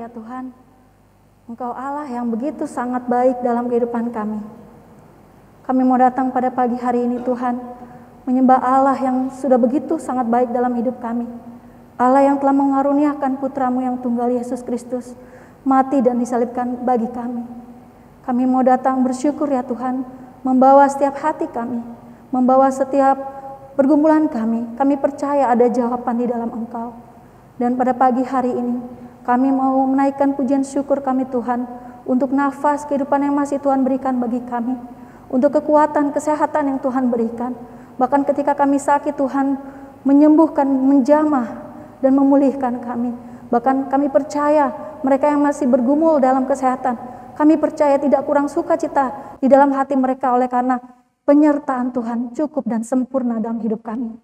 ya Tuhan. Engkau Allah yang begitu sangat baik dalam kehidupan kami. Kami mau datang pada pagi hari ini Tuhan, menyembah Allah yang sudah begitu sangat baik dalam hidup kami. Allah yang telah mengaruniakan putra-Mu yang tunggal Yesus Kristus, mati dan disalibkan bagi kami. Kami mau datang bersyukur ya Tuhan, membawa setiap hati kami, membawa setiap pergumulan kami. Kami percaya ada jawaban di dalam Engkau. Dan pada pagi hari ini, kami mau menaikkan pujian syukur kami Tuhan, untuk nafas kehidupan yang masih Tuhan berikan bagi kami, untuk kekuatan, kesehatan yang Tuhan berikan. Bahkan ketika kami sakit, Tuhan menyembuhkan, menjamah, dan memulihkan kami. Bahkan kami percaya mereka yang masih bergumul dalam kesehatan, kami percaya tidak kurang sukacita di dalam hati mereka oleh karena penyertaan Tuhan cukup dan sempurna dalam hidup kami.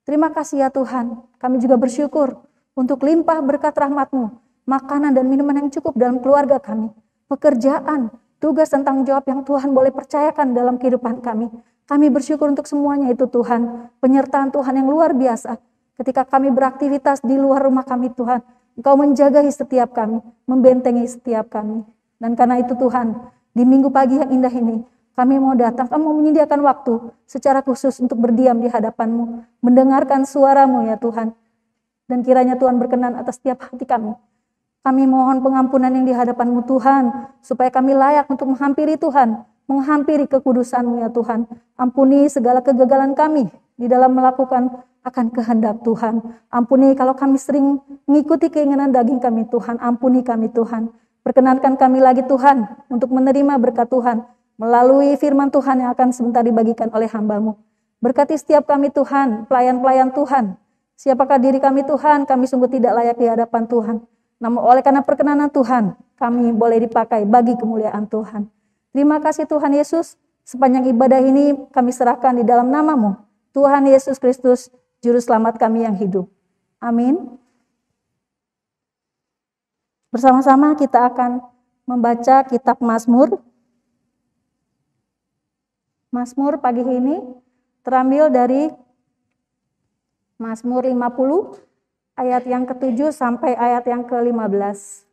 Terima kasih ya Tuhan, kami juga bersyukur untuk limpah berkat rahmat-Mu, makanan dan minuman yang cukup dalam keluarga kami, pekerjaan, tugas dan tanggung jawab yang Tuhan boleh percayakan dalam kehidupan kami. Kami bersyukur untuk semuanya itu Tuhan, penyertaan Tuhan yang luar biasa. Ketika kami beraktivitas di luar rumah kami Tuhan, Engkau menjagai setiap kami, membentengi setiap kami. Dan karena itu Tuhan, di minggu pagi yang indah ini, kami mau datang, kami mau menyediakan waktu secara khusus untuk berdiam di hadapan-Mu, mendengarkan suara-Mu ya Tuhan. Dan kiranya Tuhan berkenan atas setiap hati kami. Kami mohon pengampunan yang di hadapan-Mu Tuhan, supaya kami layak untuk menghampiri Tuhan, menghampiri kekudusan-Mu ya Tuhan. Ampuni segala kegagalan kami di dalam melakukan akan kehendak Tuhan. Ampuni kalau kami sering mengikuti keinginan daging kami Tuhan. Ampuni kami Tuhan. Perkenankan kami lagi Tuhan untuk menerima berkat Tuhan melalui firman Tuhan yang akan sebentar dibagikan oleh hamba-Mu. Berkati setiap kami Tuhan, pelayan-pelayan Tuhan. Siapakah diri kami Tuhan, kami sungguh tidak layak di hadapan Tuhan. Namun oleh karena perkenanan Tuhan, kami boleh dipakai bagi kemuliaan Tuhan. Terima kasih Tuhan Yesus, sepanjang ibadah ini kami serahkan di dalam nama-Mu, Tuhan Yesus Kristus, Juru Selamat kami yang hidup. Amin. Bersama-sama kita akan membaca kitab Mazmur. Mazmur pagi ini terambil dari Mazmur 50 ayat yang ke-7 sampai ayat yang ke-15.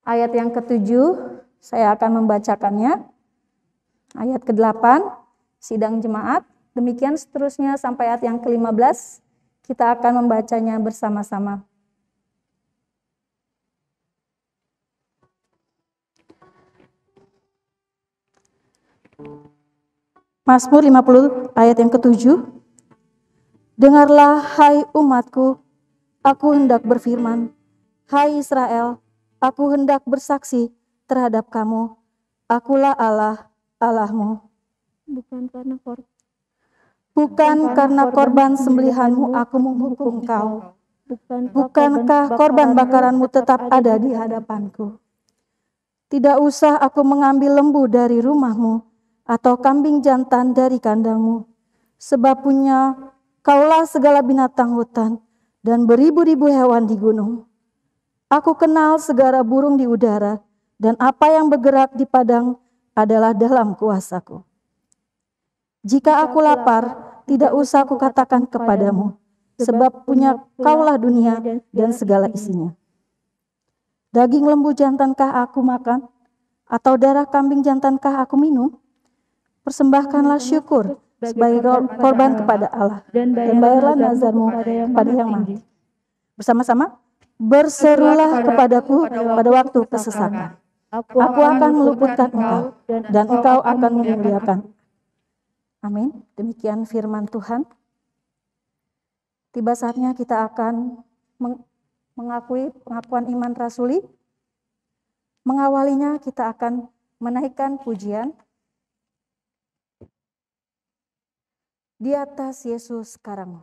Ayat yang ke-7 saya akan membacakannya. Ayat ke-8 sidang jemaat. Demikian seterusnya sampai ayat yang ke-15. Kita akan membacanya bersama-sama. Mazmur 50 ayat yang ke-7. Dengarlah hai umatku, aku hendak berfirman. Hai Israel, aku hendak bersaksi terhadap kamu. Akulah Allah, Allahmu. Bukan karena korban sembelihanmu aku menghukum kau. Bukankah korban bakaranmu tetap ada di hadapanku? Tidak usah aku mengambil lembu dari rumahmu, atau kambing jantan dari kandangmu. Sebab punya kaulah segala binatang hutan, dan beribu-ribu hewan di gunung. Aku kenal segala burung di udara, dan apa yang bergerak di padang adalah dalam kuasaku. Jika aku lapar, tidak usah aku katakan kepadamu, sebab punya kaulah dunia dan segala isinya. Daging lembu jantankah aku makan, atau darah kambing jantankah aku minum? Persembahkanlah syukur sebagai korban kepada Allah, dan bayarlah nazarmu kepada yang mati. Bersama-sama, berserulah kepadaku pada waktu kesesakan. Aku akan meluputkan engkau, dan engkau akan memuliakan. Amin. Demikian firman Tuhan. Tiba saatnya kita akan mengakui pengakuan iman rasuli. Mengawalinya kita akan menaikkan pujian. Di atas Yesus sekarang.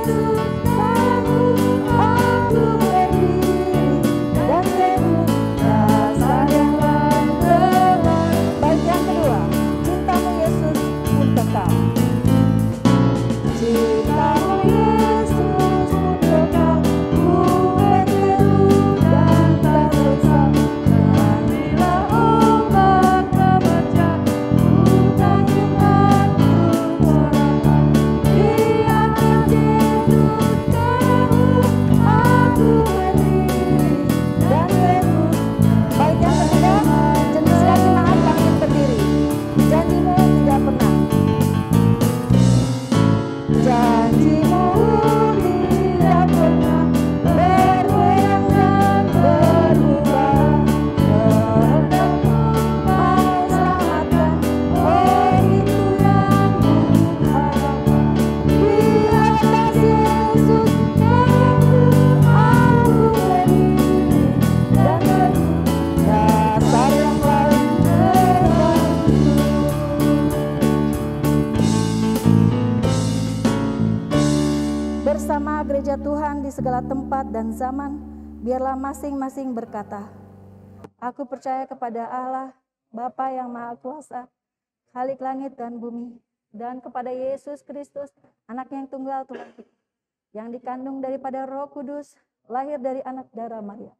Yesus, kamu tempat dan zaman, biarlah masing-masing berkata, aku percaya kepada Allah, Bapa yang Maha Kuasa, Khalik langit dan bumi, dan kepada Yesus Kristus, Anaknya yang tunggal Tuhan kita, yang dikandung daripada Roh Kudus, lahir dari anak darah Maria,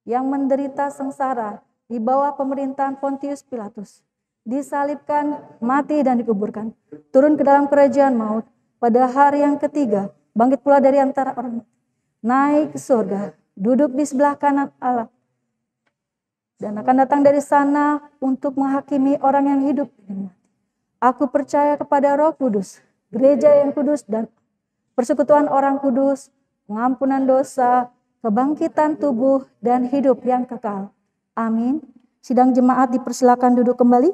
yang menderita sengsara di bawah pemerintahan Pontius Pilatus, disalibkan, mati dan dikuburkan, turun ke dalam kerajaan maut, pada hari yang ketiga, bangkit pula dari antara orang mati, naik ke surga, duduk di sebelah kanan Allah, dan akan datang dari sana untuk menghakimi orang yang hidup dan mati. Aku percaya kepada Roh Kudus, gereja yang kudus dan persekutuan orang kudus, pengampunan dosa, kebangkitan tubuh, dan hidup yang kekal. Amin. Sidang jemaat dipersilakan duduk kembali.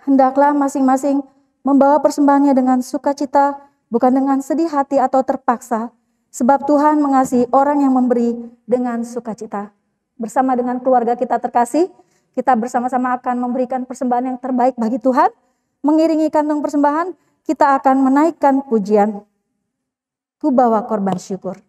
Hendaklah masing-masing membawa persembahannya dengan sukacita, bukan dengan sedih hati atau terpaksa, sebab Tuhan mengasihi orang yang memberi dengan sukacita. Bersama dengan keluarga kita terkasih, kita bersama-sama akan memberikan persembahan yang terbaik bagi Tuhan. Mengiringi kantong persembahan, kita akan menaikkan pujian. Ku bawa korban syukur.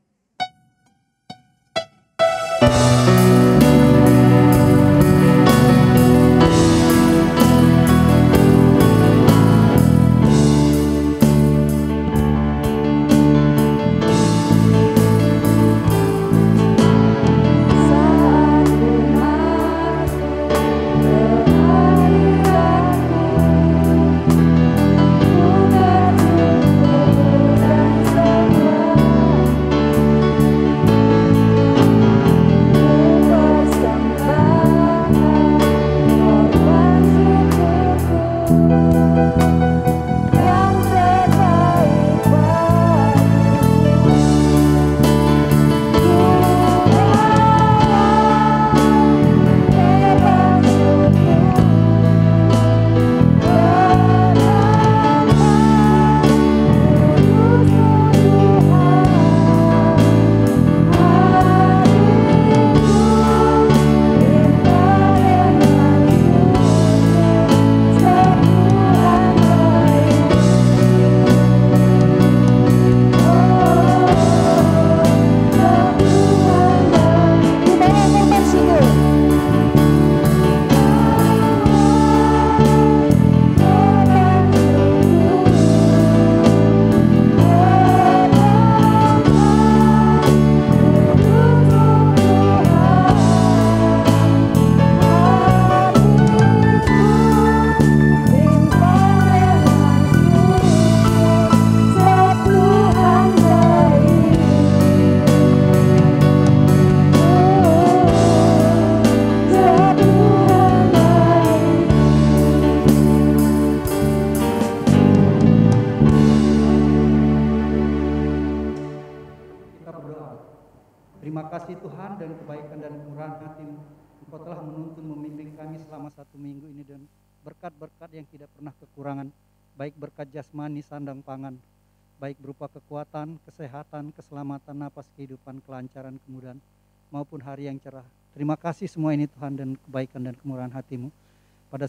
Terima kasih Tuhan dan kebaikan dan kemurahan hati-Mu. Engkau telah menuntun memimpin kami selama 1 minggu ini dan berkat-berkat yang tidak pernah kekurangan. Baik berkat jasmani, sandang pangan, baik berupa kekuatan, kesehatan, keselamatan, napas kehidupan, kelancaran, kemudahan, maupun hari yang cerah. Terima kasih semua ini Tuhan dan kebaikan dan kemurahan hati-Mu. Pada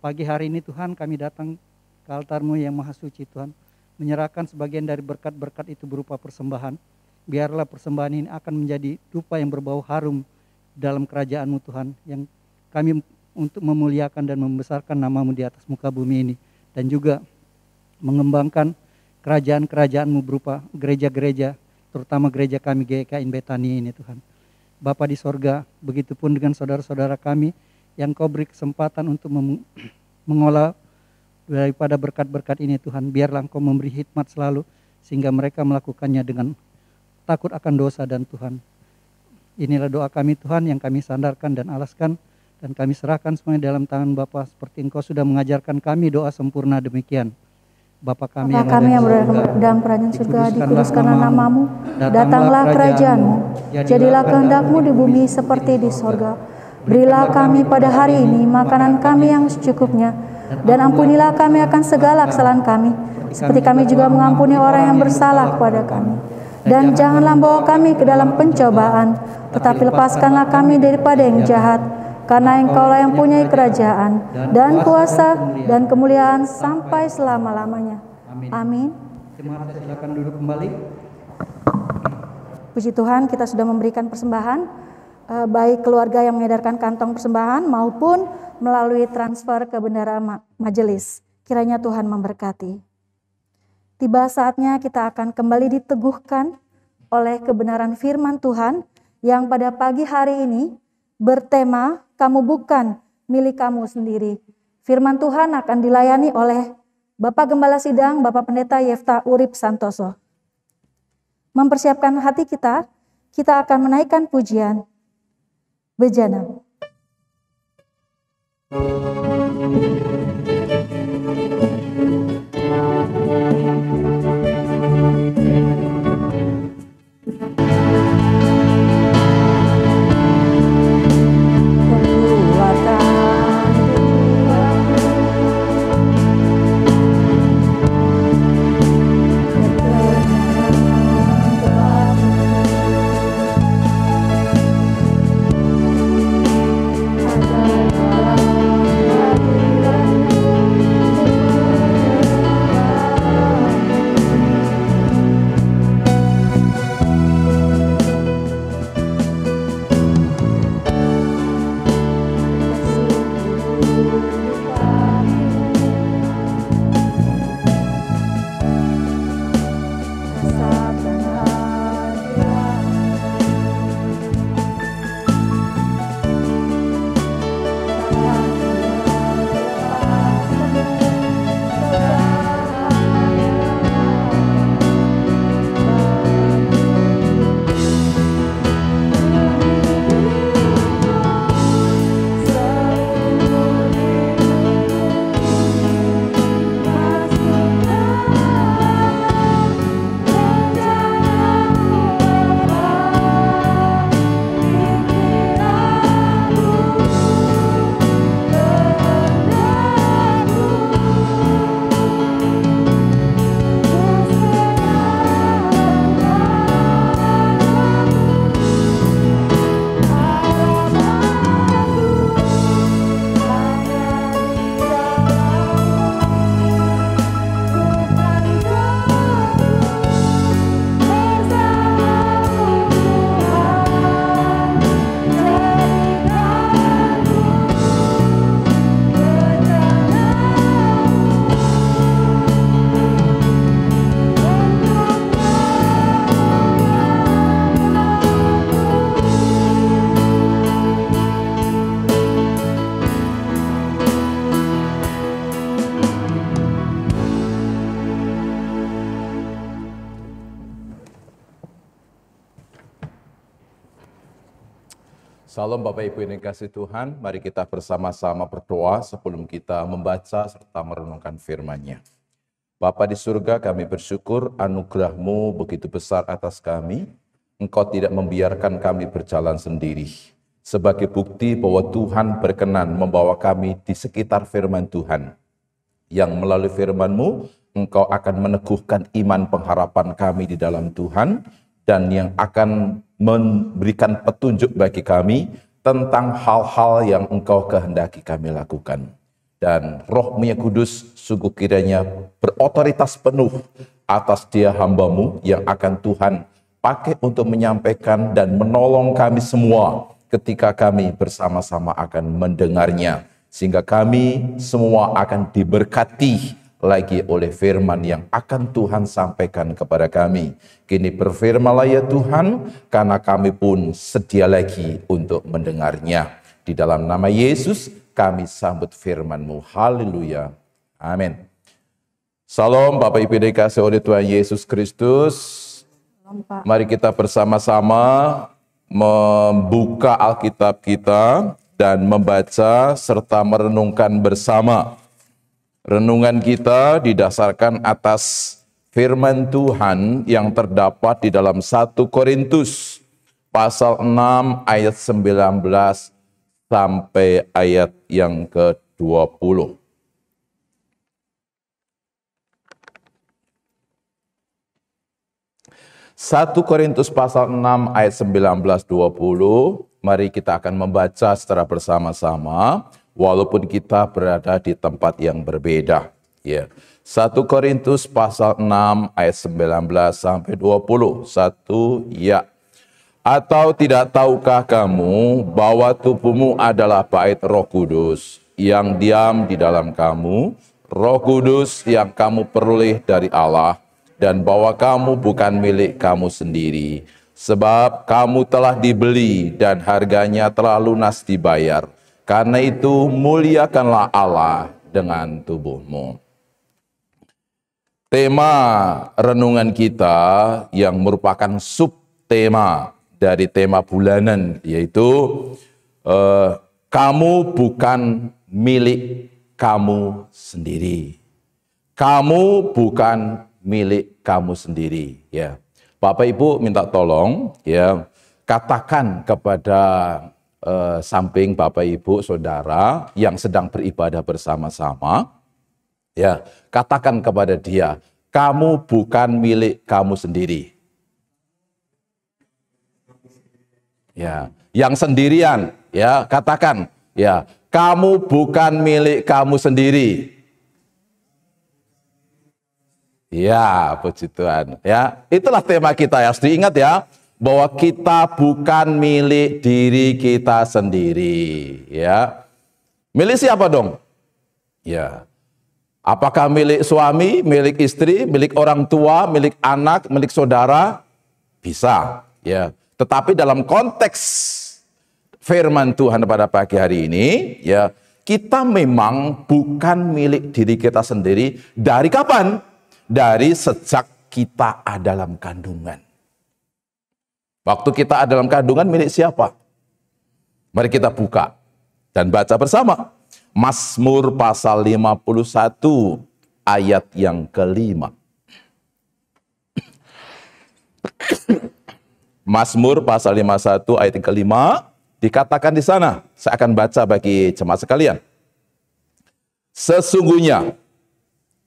pagi hari ini Tuhan kami datang ke altar-Mu yang maha suci Tuhan, menyerahkan sebagian dari berkat-berkat itu berupa persembahan. Biarlah persembahan ini akan menjadi dupa yang berbau harum dalam kerajaan-Mu Tuhan, yang kami untuk memuliakan dan membesarkan nama-Mu di atas muka bumi ini, dan juga mengembangkan kerajaan-kerajaan-Mu berupa gereja-gereja, terutama gereja kami GKIN Betani ini Tuhan. Bapa di sorga, begitupun dengan saudara-saudara kami yang Kau beri kesempatan untuk mengolah daripada berkat-berkat ini Tuhan. Biarlah Engkau memberi hikmat selalu sehingga mereka melakukannya dengan takut akan dosa dan Tuhan. Inilah doa kami Tuhan yang kami sandarkan dan alaskan, dan kami serahkan semuanya dalam tangan Bapa seperti Engkau sudah mengajarkan kami doa sempurna demikian. Bapa kami yang berada dalam kerajaan surga, dikuduskanlah nama-Mu, datanglah kerajaan-Mu, jadilah kehendak-Mu di bumi seperti di sorga. Berilah kami pada hari ini makanan kami yang secukupnya, dan ampunilah kami akan segala kesalahan kami, seperti kami juga mengampuni orang yang bersalah kepada kami. Dan janganlah bawa kami ke dalam pencobaan, tetapi lepaskanlah kami daripada yang jahat, karena Engkaulah yang punya kerajaan, dan kuasa, dan kemuliaan sampai selama-lamanya. Amin. Jemaat saya silakan duduk kembali. Puji Tuhan, kita sudah memberikan persembahan, baik keluarga yang mengedarkan kantong persembahan maupun melalui transfer ke bendara majelis. Kiranya Tuhan memberkati. Tiba saatnya kita akan kembali diteguhkan oleh kebenaran firman Tuhan yang pada pagi hari ini bertema kamu bukan milik kamu sendiri. Firman Tuhan akan dilayani oleh Bapak Gembala Sidang, Bapak Pendeta Yefta Urip Santoso. Mempersiapkan hati kita, kita akan menaikkan pujian bejana. Salam Bapak Ibu yang dikasihi Tuhan, mari kita bersama-sama berdoa sebelum kita membaca serta merenungkan firman-Nya. Bapa di surga, kami bersyukur anugerah-Mu begitu besar atas kami. Engkau tidak membiarkan kami berjalan sendiri. Sebagai bukti bahwa Tuhan berkenan membawa kami di sekitar firman Tuhan. Yang melalui firman-Mu, Engkau akan meneguhkan iman pengharapan kami di dalam Tuhan, dan yang akan memberikan petunjuk bagi kami tentang hal-hal yang Engkau kehendaki kami lakukan. Dan Roh-Mu yang Kudus sungguh kiranya berotoritas penuh atas dia hamba-Mu yang akan Tuhan pakai untuk menyampaikan dan menolong kami semua ketika kami bersama-sama akan mendengarnya. Sehingga kami semua akan diberkati lagi oleh firman yang akan Tuhan sampaikan kepada kami. Kini berfirmanlah ya Tuhan, karena kami pun sedia lagi untuk mendengarnya. Di dalam nama Yesus kami sambut firman-Mu. Haleluya. Amin. Salam Bapak Ibu dikasihi oleh Tuhan Yesus Kristus. Mari kita bersama-sama membuka Alkitab kita dan membaca serta merenungkan bersama. Renungan kita didasarkan atas firman Tuhan yang terdapat di dalam 1 Korintus pasal 6 ayat 19 sampai ayat yang ke-20. 1 Korintus pasal 6 ayat 19-20, mari kita akan membaca secara bersama-sama, walaupun kita berada di tempat yang berbeda. Ya. 1 Korintus pasal 6 ayat 19 sampai 20. 1 ya. Atau tidak tahukah kamu bahwa tubuhmu adalah bait Roh Kudus yang diam di dalam kamu, Roh Kudus yang kamu peroleh dari Allah, dan bahwa kamu bukan milik kamu sendiri, sebab kamu telah dibeli dan harganya telah lunas dibayar. Karena itu muliakanlah Allah dengan tubuhmu. Tema renungan kita yang merupakan subtema dari tema bulanan, yaitu kamu bukan milik kamu sendiri. Kamu bukan milik kamu sendiri. Ya, Bapak Ibu minta tolong, ya, katakan kepada samping Bapak Ibu Saudara yang sedang beribadah bersama-sama, ya, katakan kepada dia, kamu bukan milik kamu sendiri. Ya, yang sendirian, ya, katakan, ya, kamu bukan milik kamu sendiri. Ya, puji Tuhan. Ya, itulah tema kita ya. Harus diingat ya, bahwa kita bukan milik diri kita sendiri. Ya, milik siapa dong? Ya, apakah milik suami, milik istri, milik orang tua, milik anak, milik saudara? Bisa. Ya. Tetapi dalam konteks firman Tuhan pada pagi hari ini, ya, kita memang bukan milik diri kita sendiri. Dari kapan? Dari sejak kita ada dalam kandungan. Waktu kita ada dalam kandungan milik siapa? Mari kita buka dan baca bersama. Mazmur pasal 51 ayat yang kelima. Mazmur pasal 51 ayat yang kelima, dikatakan di sana, saya akan baca bagi jemaat sekalian. Sesungguhnya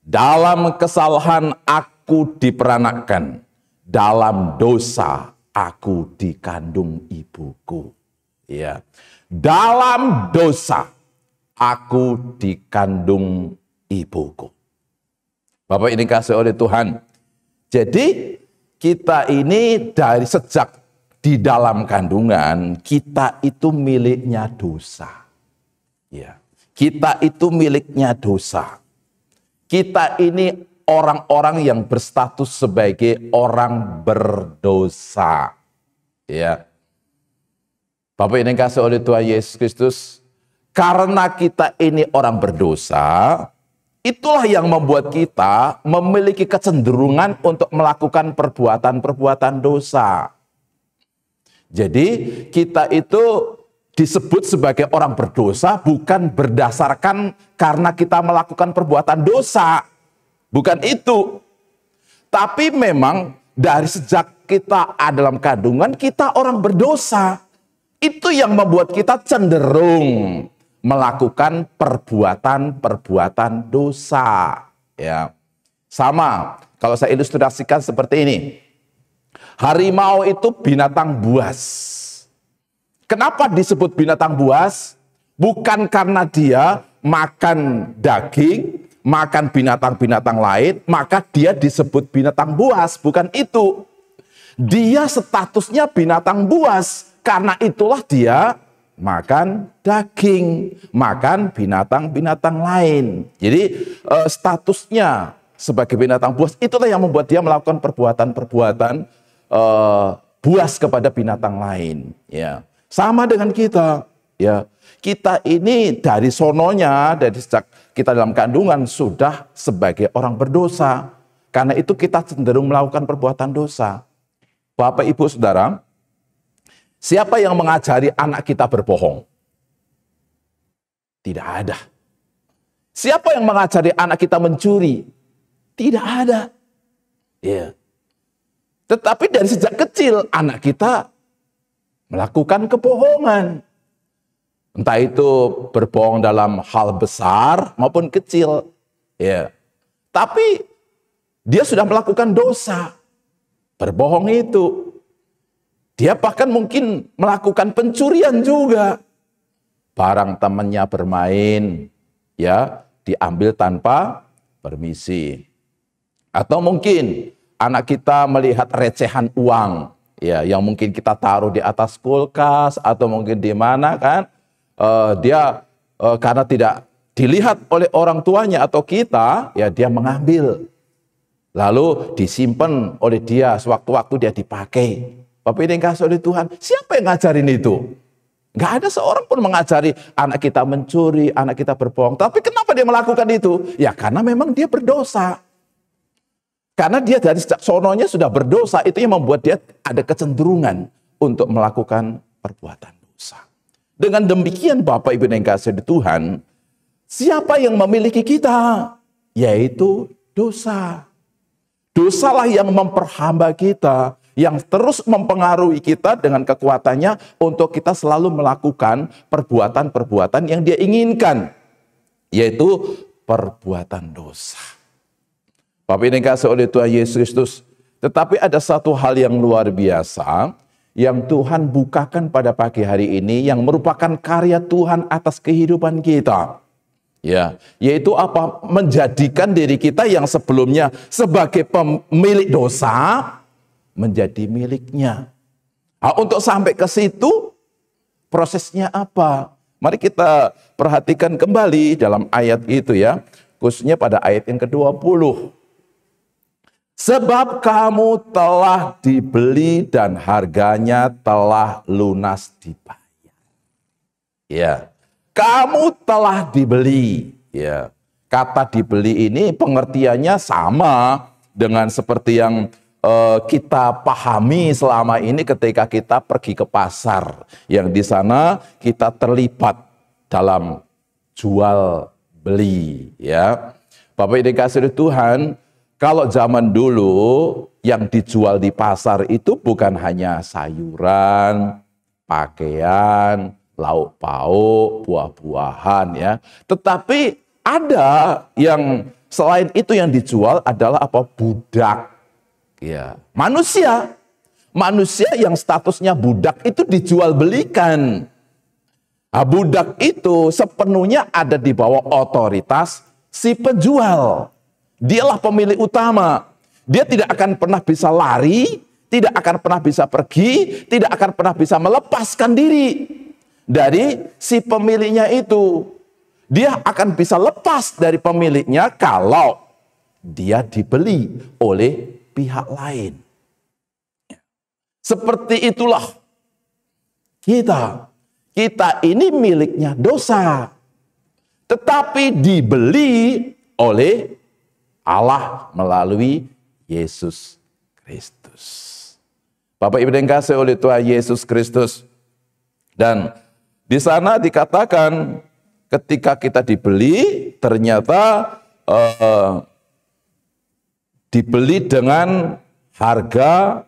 dalam kesalahan aku diperanakkan, dalam dosa aku dikandung ibuku. Ya, dalam dosa aku dikandung ibuku. Bapak ini kasih oleh Tuhan. Jadi kita ini dari sejak di dalam kandungan, kita itu miliknya dosa. Ya, kita itu miliknya dosa. Kita ini orang-orang yang berstatus sebagai orang berdosa. Ya, Bapak ini kasih oleh Tuhan Yesus Kristus, karena kita ini orang berdosa, itulah yang membuat kita memiliki kecenderungan untuk melakukan perbuatan-perbuatan dosa. Jadi kita itu disebut sebagai orang berdosa bukan berdasarkan karena kita melakukan perbuatan dosa. Bukan itu. Tapi memang dari sejak kita ada dalam kandungan, kita orang berdosa. Itu yang membuat kita cenderung melakukan perbuatan-perbuatan dosa. Ya. Sama, kalau saya ilustrasikan seperti ini. Harimau itu binatang buas. Kenapa disebut binatang buas? Bukan karena dia makan daging, makan binatang-binatang lain, maka dia disebut binatang buas. Bukan itu. Dia statusnya binatang buas. Karena itulah dia makan daging, makan binatang-binatang lain. Jadi statusnya sebagai binatang buas, itulah yang membuat dia melakukan perbuatan-perbuatan buas kepada binatang lain. Ya, sama dengan kita. Ya, kita ini dari sononya, dari sejak kita dalam kandungan sudah sebagai orang berdosa. Karena itu kita cenderung melakukan perbuatan dosa. Bapak, Ibu, Saudara, siapa yang mengajari anak kita berbohong? Tidak ada. Siapa yang mengajari anak kita mencuri? Tidak ada. Ya. Tetapi dari sejak kecil anak kita melakukan kebohongan. Entah itu berbohong dalam hal besar maupun kecil. Ya. Tapi dia sudah melakukan dosa. Berbohong itu. Dia bahkan mungkin melakukan pencurian juga. Barang temannya bermain, ya, diambil tanpa permisi. Atau mungkin anak kita melihat recehan uang, ya, yang mungkin kita taruh di atas kulkas atau mungkin di mana kan, dia karena tidak dilihat oleh orang tuanya atau kita, ya dia mengambil, lalu disimpan oleh dia, sewaktu-waktu dia dipakai. Bapak ini kasih oleh Tuhan, siapa yang ngajarin itu? Nggak ada seorang pun mengajari anak kita mencuri, anak kita berbohong. Tapi kenapa dia melakukan itu? Ya karena memang dia berdosa. Karena dia dari sejak sononya sudah berdosa, itu yang membuat dia ada kecenderungan untuk melakukan perbuatan dosa. Dengan demikian Bapak Ibu yang kasih di Tuhan, siapa yang memiliki kita? Yaitu dosa. Dosalah yang memperhamba kita, yang terus mempengaruhi kita dengan kekuatannya untuk kita selalu melakukan perbuatan-perbuatan yang dia inginkan, yaitu perbuatan dosa. Bapak ini kasih oleh Tuhan Yesus Kristus. Tetapi ada satu hal yang luar biasa yang Tuhan bukakan pada pagi hari ini, yang merupakan karya Tuhan atas kehidupan kita. Ya, yaitu apa? Menjadikan diri kita yang sebelumnya sebagai pemilik dosa menjadi miliknya. Nah, untuk sampai ke situ prosesnya apa? Mari kita perhatikan kembali dalam ayat itu ya, khususnya pada ayat yang ke-20. Sebab kamu telah dibeli dan harganya telah lunas dibayar. Ya, kamu telah dibeli. Ya, kata dibeli ini pengertiannya sama dengan seperti yang kita pahami selama ini ketika kita pergi ke pasar. Yang di sana kita terlibat dalam jual beli. Ya, Bapak Ibu dikasihi Tuhan. Kalau zaman dulu yang dijual di pasar itu bukan hanya sayuran, pakaian, lauk pauk, buah-buahan ya. Tetapi ada yang selain itu yang dijual adalah apa? Budak. Ya, manusia. Manusia yang statusnya budak itu dijual belikan. Nah, budak itu sepenuhnya ada di bawah otoritas si penjual. Dialah pemilik utama. Dia tidak akan pernah bisa lari, tidak akan pernah bisa pergi, tidak akan pernah bisa melepaskan diri dari si pemiliknya itu. Dia akan bisa lepas dari pemiliknya kalau dia dibeli oleh pihak lain. Seperti itulah kita. Kita ini miliknya dosa, tetapi dibeli oleh Allah melalui Yesus Kristus. Bapak Ibu yang kasih oleh Tuhan Yesus Kristus. Dan di sana dikatakan ketika kita dibeli, ternyata dibeli dengan harga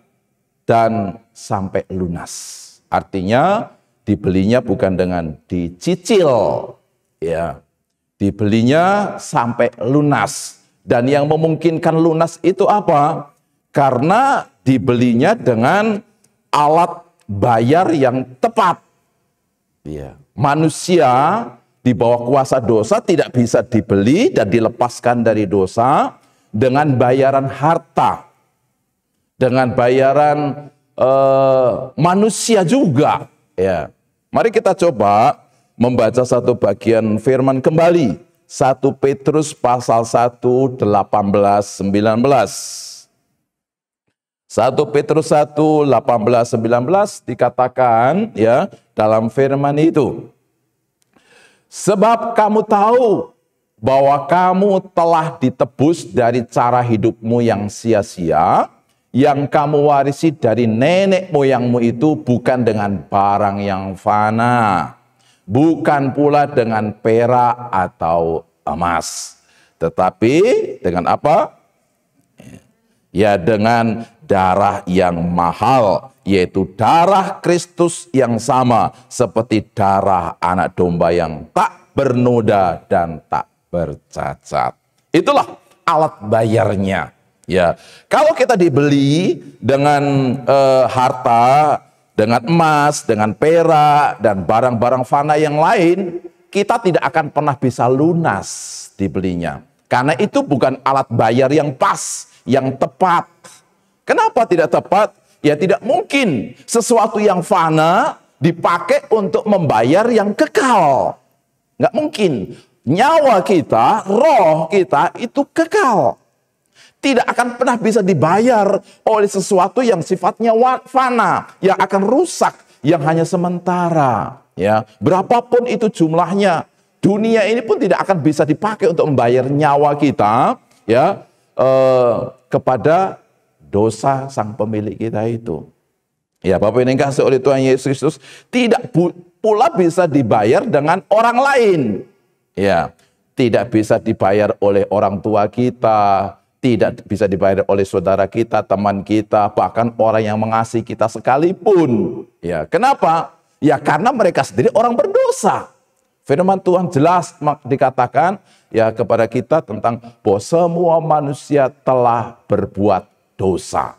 dan sampai lunas. Artinya dibelinya bukan dengan dicicil, ya. Dibelinya sampai lunas. Dan yang memungkinkan lunas itu apa? Karena dibelinya dengan alat bayar yang tepat. Ya. Manusia di bawah kuasa dosa tidak bisa dibeli dan dilepaskan dari dosa dengan bayaran harta. Dengan bayaran manusia juga. Ya. Mari kita coba membaca satu bagian firman kembali. 1 Petrus pasal 1, 18, 19. 1 Petrus 1, 18, 19 dikatakan ya dalam firman itu. Sebab kamu tahu bahwa kamu telah ditebus dari cara hidupmu yang sia-sia, yang kamu warisi dari nenek moyangmu itu bukan dengan barang yang fana, bukan pula dengan perak atau emas, tetapi dengan apa? Ya, dengan darah yang mahal, yaitu darah Kristus yang sama seperti darah anak domba yang tak bernoda dan tak bercacat. Itulah alat bayarnya. Ya, kalau kita dibeli dengan harta, dengan emas, dengan perak, dan barang-barang fana yang lain, kita tidak akan pernah bisa lunas dibelinya. Karena itu bukan alat bayar yang pas, yang tepat. Kenapa tidak tepat? Ya tidak mungkin sesuatu yang fana dipakai untuk membayar yang kekal. Nggak mungkin. Nyawa kita, roh kita itu kekal. Tidak akan pernah bisa dibayar oleh sesuatu yang sifatnya fana, yang akan rusak, yang hanya sementara. Ya, berapapun itu jumlahnya, dunia ini pun tidak akan bisa dipakai untuk membayar nyawa kita, ya, kepada dosa sang pemilik kita itu. Ya, Bapak yang dikasihi oleh Tuhan Yesus Kristus, tidak pula bisa dibayar dengan orang lain. Ya, tidak bisa dibayar oleh orang tua kita, tidak bisa dibayar oleh saudara kita, teman kita, bahkan orang yang mengasihi kita sekalipun. Ya, kenapa? Ya karena mereka sendiri orang berdosa. Firman Tuhan jelas dikatakan ya kepada kita tentang bahwa semua manusia telah berbuat dosa.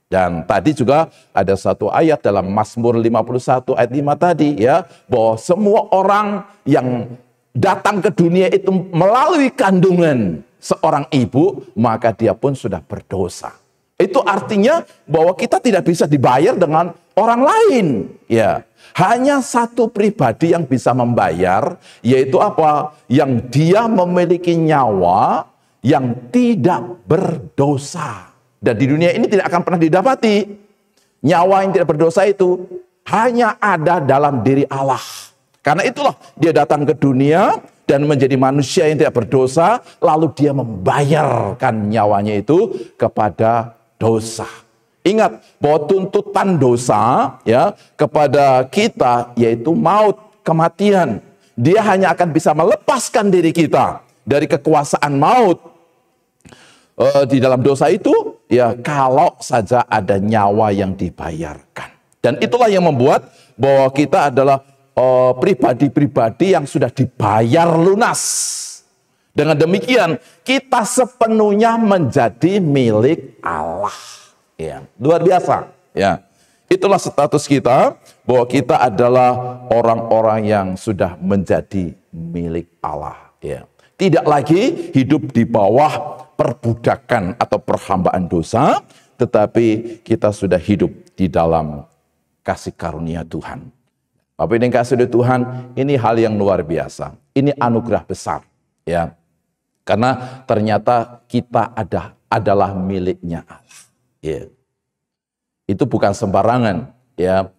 Dan tadi juga ada satu ayat dalam Mazmur 51 ayat 5 tadi ya, bahwa semua orang yang datang ke dunia itu melalui kandungan seorang ibu, maka dia pun sudah berdosa. Itu artinya bahwa kita tidak bisa dibayar dengan orang lain. Ya, hanya satu pribadi yang bisa membayar, yaitu apa? Yang dia memiliki nyawa yang tidak berdosa. Dan di dunia ini tidak akan pernah didapati. Nyawa yang tidak berdosa itu hanya ada dalam diri Allah. Karena itulah dia datang ke dunia dan menjadi manusia yang tidak berdosa, lalu dia membayarkan nyawanya itu kepada dosa. Ingat bahwa tuntutan dosa ya kepada kita yaitu maut, kematian. Dia hanya akan bisa melepaskan diri kita dari kekuasaan maut di dalam dosa itu ya kalau saja ada nyawa yang dibayarkan. Dan itulah yang membuat bahwa kita adalah pribadi-pribadi yang sudah dibayar lunas. Dengan demikian, kita sepenuhnya menjadi milik Allah. Ya, luar biasa. Ya, itulah status kita bahwa kita adalah orang-orang yang sudah menjadi milik Allah. Ya, tidak lagi hidup di bawah perbudakan atau perhambaan dosa, tetapi kita sudah hidup di dalam kasih karunia Tuhan. Bapak yang dikasihi oleh Tuhan, ini hal yang luar biasa. Ini anugerah besar, ya. Karena ternyata kita adalah miliknya Allah. Ya. Itu bukan sembarangan, ya.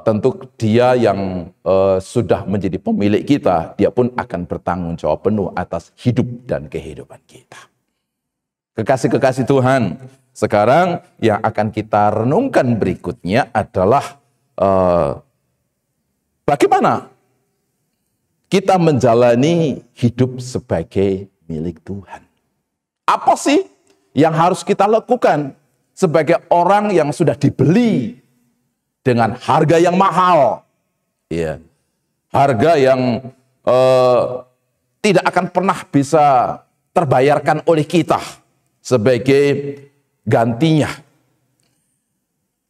Tentu dia yang sudah menjadi pemilik kita, dia pun akan bertanggung jawab penuh atas hidup dan kehidupan kita. Kekasih-kekasih Tuhan, sekarang yang akan kita renungkan berikutnya adalah bagaimana kita menjalani hidup sebagai milik Tuhan. Apa sih yang harus kita lakukan sebagai orang yang sudah dibeli dengan harga yang mahal? Ya, harga yang tidak akan pernah bisa terbayarkan oleh kita sebagai gantinya.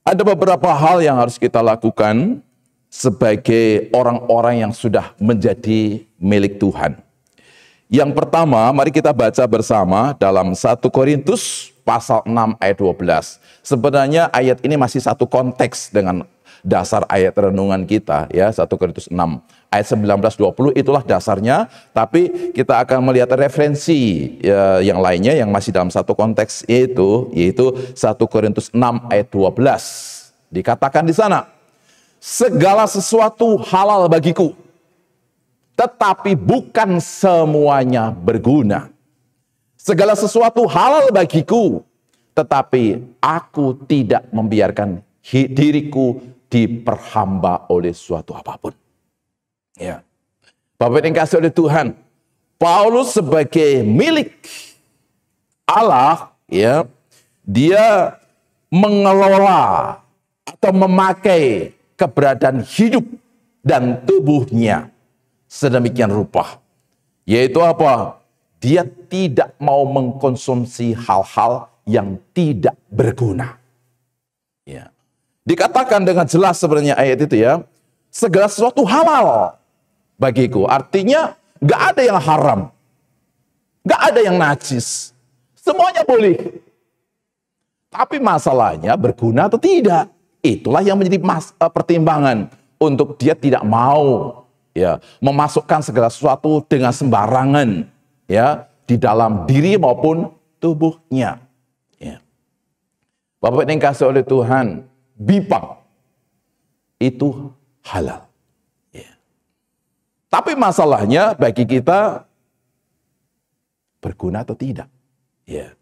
Ada beberapa hal yang harus kita lakukan sebagai orang-orang yang sudah menjadi milik Tuhan. Yang pertama, mari kita baca bersama dalam 1 Korintus pasal 6 ayat 12. Sebenarnya ayat ini masih satu konteks dengan dasar ayat renungan kita, ya, 1 Korintus 6 ayat 19-20 itulah dasarnya, tapi kita akan melihat referensi yang lainnya yang masih dalam satu konteks yaitu 1 Korintus 6 ayat 12. Dikatakan di sana, segala sesuatu halal bagiku, tetapi bukan semuanya berguna. Segala sesuatu halal bagiku, tetapi aku tidak membiarkan diriku diperhamba oleh suatu apapun. Ya, Bapak yang dikasihi oleh Tuhan, Paulus sebagai milik Allah, ya, dia mengelola atau memakai keberadaan hidup dan tubuhnya sedemikian rupa. Yaitu apa? Dia tidak mau mengkonsumsi hal-hal yang tidak berguna. Ya. Dikatakan dengan jelas sebenarnya ayat itu ya, segala sesuatu halal bagiku. Artinya nggak ada yang haram. Nggak ada yang najis. Semuanya boleh. Tapi masalahnya berguna atau tidak. Itulah yang menjadi pertimbangan untuk dia tidak mau ya memasukkan segala sesuatu dengan sembarangan ya di dalam diri maupun tubuhnya. Ya. Bapak yang dikasihi oleh Tuhan, bipang itu halal. Ya. Tapi masalahnya bagi kita berguna atau tidak. Ya.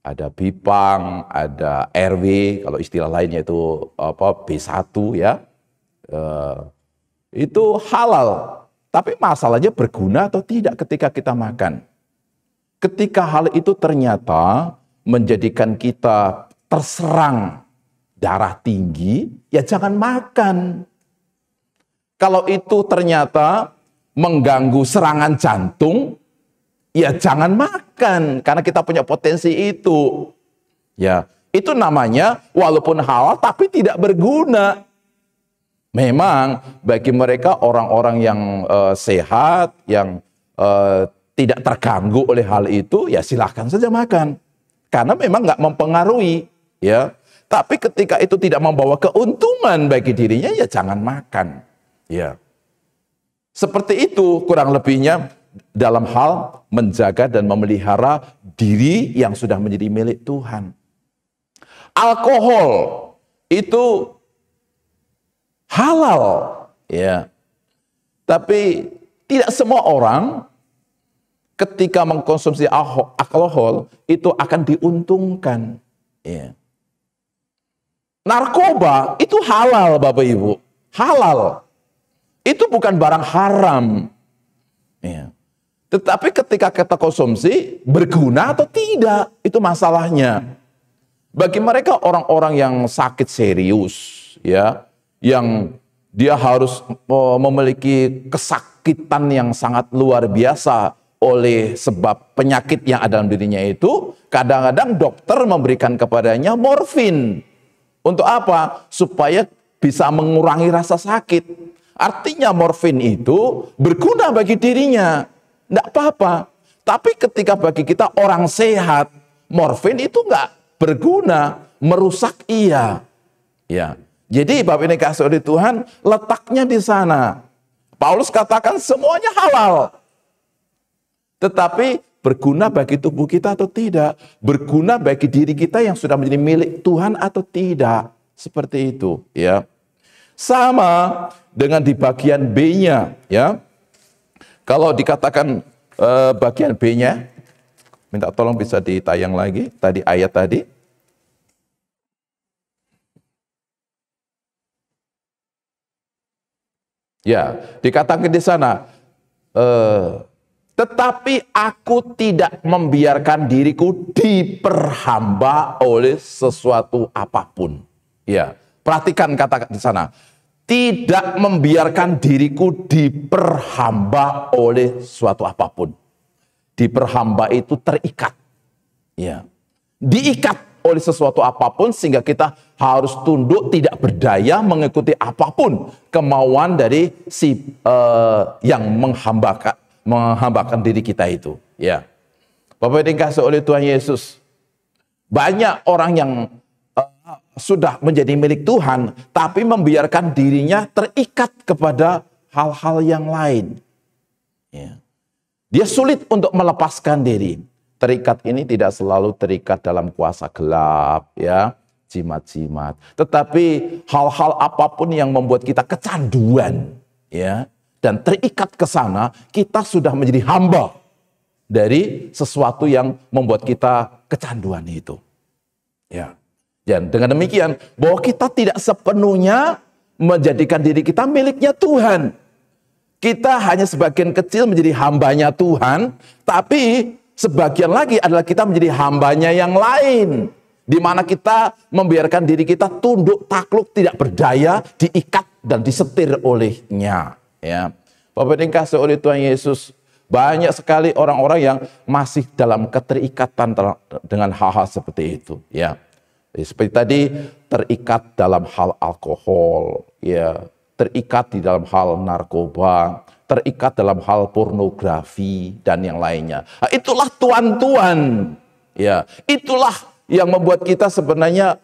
Ada bipang, ada RW, kalau istilah lainnya itu B1 ya. Itu halal. Tapi masalahnya berguna atau tidak ketika kita makan. Ketika hal itu ternyata menjadikan kita terserang darah tinggi, ya jangan makan. Kalau itu ternyata mengganggu serangan jantung, ya jangan makan, karena kita punya potensi itu. Ya, itu namanya walaupun halal tapi tidak berguna. Memang bagi mereka orang-orang yang sehat, yang tidak terganggu oleh hal itu, ya silahkan saja makan. Karena memang nggak mempengaruhi, ya. Tapi ketika itu tidak membawa keuntungan bagi dirinya, ya jangan makan. Ya, seperti itu kurang lebihnya dalam hal menjaga dan memelihara diri yang sudah menjadi milik Tuhan. Alkohol itu halal, ya. Tapi tidak semua orang ketika mengkonsumsi alkohol itu akan diuntungkan, ya. Narkoba itu halal, Bapak Ibu. Halal. Itu bukan barang haram. Ya. Tetapi ketika kita konsumsi, berguna atau tidak, itu masalahnya. Bagi mereka orang-orang yang sakit serius, ya, yang dia harus memiliki kesakitan yang sangat luar biasa oleh sebab penyakit yang ada dalam dirinya itu, kadang-kadang dokter memberikan kepadanya morfin. Untuk apa? Supaya bisa mengurangi rasa sakit. Artinya morfin itu berguna bagi dirinya. Tidak apa-apa. Tapi ketika bagi kita orang sehat, morfin itu nggak berguna, merusak iya. Ya. Jadi Bapak ini kasih oleh Tuhan, letaknya di sana. Paulus katakan semuanya halal. Tetapi berguna bagi tubuh kita atau tidak? Berguna bagi diri kita yang sudah menjadi milik Tuhan atau tidak? Seperti itu, ya. Sama dengan di bagian B-nya, ya. Kalau dikatakan bagian B-nya, minta tolong bisa ditayang lagi, tadi ayat tadi. Ya, dikatakan di sana, tetapi aku tidak membiarkan diriku diperhamba oleh sesuatu apapun. Ya, perhatikan kata di sana. Tidak membiarkan diriku diperhamba oleh suatu apapun. Diperhamba itu terikat. Ya. Diikat oleh sesuatu apapun sehingga kita harus tunduk, tidak berdaya mengikuti apapun kemauan dari si yang menghambakan diri kita itu, ya. Bapak yang dikasihi oleh Tuhan Yesus, banyak orang yang sudah menjadi milik Tuhan, tapi membiarkan dirinya terikat kepada hal-hal yang lain. Ya. Dia sulit untuk melepaskan diri. Terikat ini tidak selalu terikat dalam kuasa gelap, ya, jimat-jimat. Tetapi hal-hal apapun yang membuat kita kecanduan, ya, dan terikat ke sana, kita sudah menjadi hamba dari sesuatu yang membuat kita kecanduan itu. Ya. Dan dengan demikian, bahwa kita tidak sepenuhnya menjadikan diri kita miliknya Tuhan. Kita hanya sebagian kecil menjadi hambanya Tuhan, tapi sebagian lagi adalah kita menjadi hambanya yang lain. Di mana kita membiarkan diri kita tunduk, takluk, tidak berdaya, diikat dan disetir olehnya. Ya, Bapak yang dikasihi oleh Tuhan Yesus, banyak sekali orang-orang yang masih dalam keterikatan dengan hal-hal seperti itu. Ya, seperti tadi terikat dalam hal alkohol, ya, terikat di dalam hal narkoba, terikat dalam hal pornografi dan yang lainnya. Nah, itulah tuan-tuan. Ya, itulah yang membuat kita sebenarnya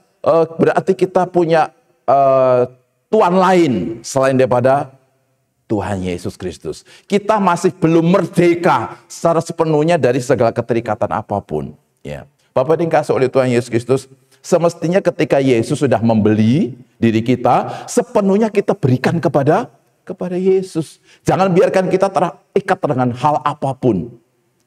berarti kita punya tuan lain selain daripada Tuhan Yesus Kristus. Kita masih belum merdeka secara sepenuhnya dari segala keterikatan apapun. Ya, Bapak dikasih oleh Tuhan Yesus Kristus, semestinya ketika Yesus sudah membeli diri kita, sepenuhnya kita berikan kepada Yesus. Jangan biarkan kita terikat dengan hal apapun.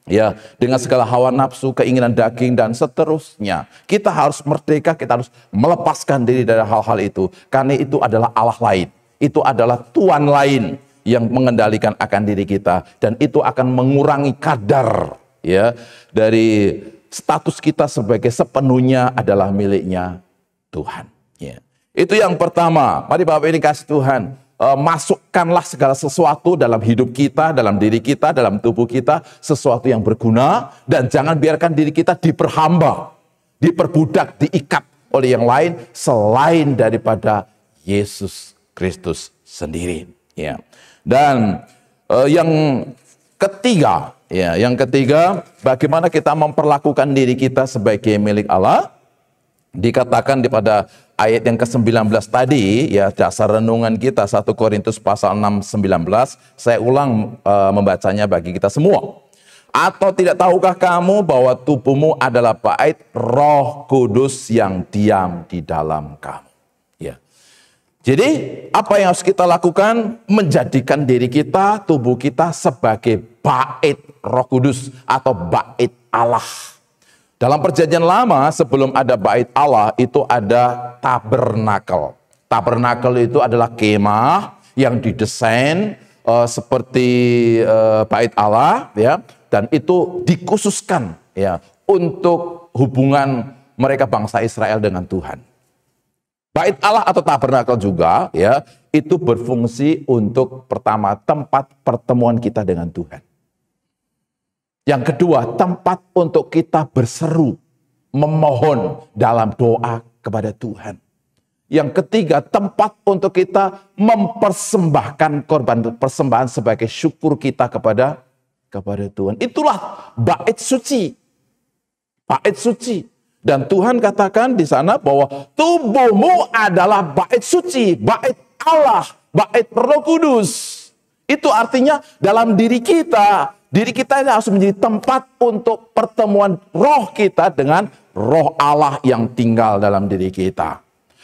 Ya, dengan segala hawa nafsu, keinginan daging dan seterusnya. Kita harus merdeka, kita harus melepaskan diri dari hal-hal itu. Karena itu adalah Allah lain. Itu adalah Tuhan lain yang mengendalikan akan diri kita. Dan itu akan mengurangi kadar ya dari status kita sebagai sepenuhnya adalah miliknya Tuhan. Ya. Itu yang pertama. Mari Bapak ini kasih Tuhan. Masukkanlah segala sesuatu dalam hidup kita, dalam diri kita, dalam tubuh kita, sesuatu yang berguna, dan jangan biarkan diri kita diperhamba, diperbudak, diikat oleh yang lain selain daripada Yesus Kristus sendiri. Ya. Dan yang ketiga, bagaimana kita memperlakukan diri kita sebagai milik Allah? Dikatakan pada ayat yang ke-19 tadi, ya, dasar renungan kita 1 Korintus pasal 6:19. Saya ulang membacanya bagi kita semua. Atau tidak tahukah kamu bahwa tubuhmu adalah bait Roh Kudus yang diam di dalam kamu? Ya. Jadi apa yang harus kita lakukan? Menjadikan diri kita, tubuh kita sebagai bait Roh Kudus atau bait Allah. Dalam perjanjian lama sebelum ada bait Allah itu ada tabernakel. Tabernakel itu adalah kemah yang didesain seperti bait Allah, ya, dan itu dikhususkan ya untuk hubungan mereka bangsa Israel dengan Tuhan. Bait Allah atau tabernakel juga ya itu berfungsi untuk pertama tempat pertemuan kita dengan Tuhan. Yang kedua, tempat untuk kita berseru, memohon dalam doa kepada Tuhan. Yang ketiga, tempat untuk kita mempersembahkan korban persembahan sebagai syukur kita kepada Tuhan. Itulah bait suci. Bait suci. Dan Tuhan katakan di sana bahwa tubuhmu adalah bait suci, bait Allah, bait Roh Kudus. Itu artinya dalam diri kita ini harus menjadi tempat untuk pertemuan roh kita dengan roh Allah yang tinggal dalam diri kita.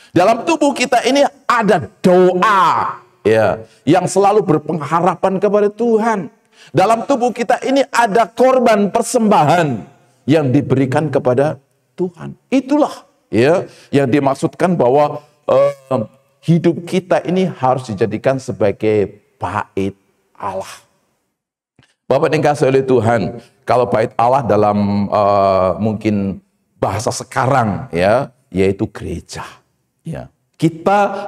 Dalam tubuh kita ini ada doa ya, yang selalu berpengharapan kepada Tuhan. Dalam tubuh kita ini ada korban persembahan yang diberikan kepada Tuhan. Itulah ya yang dimaksudkan bahwa hidup kita ini harus dijadikan sebagai bait Allah. Bapak dikasih oleh Tuhan, kalau bait Allah dalam mungkin bahasa sekarang ya, yaitu gereja. Ya,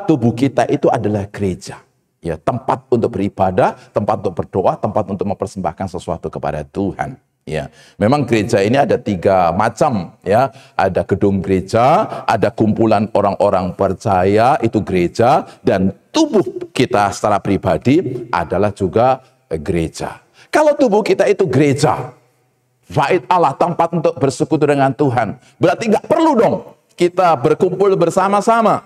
tubuh kita itu adalah gereja. Ya, tempat untuk beribadah, tempat untuk berdoa, tempat untuk mempersembahkan sesuatu kepada Tuhan. Ya, memang gereja ini ada 3 macam. Ya, ada gedung gereja, ada kumpulan orang-orang percaya itu gereja, dan tubuh kita secara pribadi adalah juga gereja. Kalau tubuh kita itu gereja, bait Allah, tempat untuk bersekutu dengan Tuhan, berarti nggak perlu dong kita berkumpul bersama-sama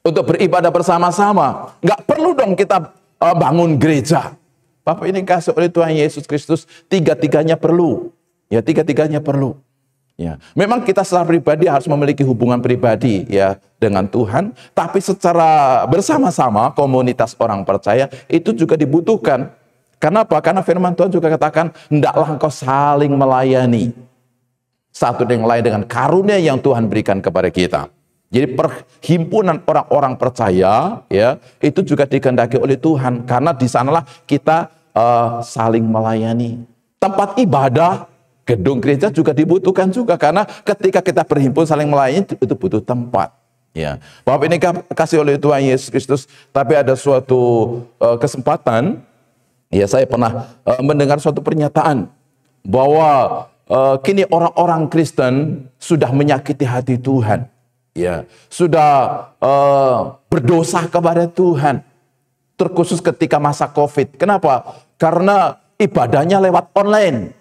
untuk beribadah bersama-sama. Nggak perlu dong kita bangun gereja. Bapak ini kasih oleh Tuhan Yesus Kristus, tiga-tiganya perlu. Ya, tiga-tiganya perlu. Ya, memang kita secara pribadi harus memiliki hubungan pribadi ya dengan Tuhan, tapi secara bersama-sama komunitas orang percaya itu juga dibutuhkan. Kenapa? Karena firman Tuhan juga katakan, hendaklah engkau saling melayani satu dengan lain dengan karunia yang Tuhan berikan kepada kita. Jadi perhimpunan orang-orang percaya ya itu juga dikehendaki oleh Tuhan, karena di sanalah kita saling melayani. Tempat ibadah, gedung gereja juga dibutuhkan juga, karena ketika kita berhimpun saling melayani itu butuh tempat. Ya, Bapak ini kasih oleh Tuhan Yesus Kristus. Tapi ada suatu kesempatan. Ya, saya pernah mendengar suatu pernyataan bahwa kini orang-orang Kristen sudah menyakiti hati Tuhan, ya, sudah berdosa kepada Tuhan, terkhusus ketika masa COVID. Kenapa? Karena ibadahnya lewat online,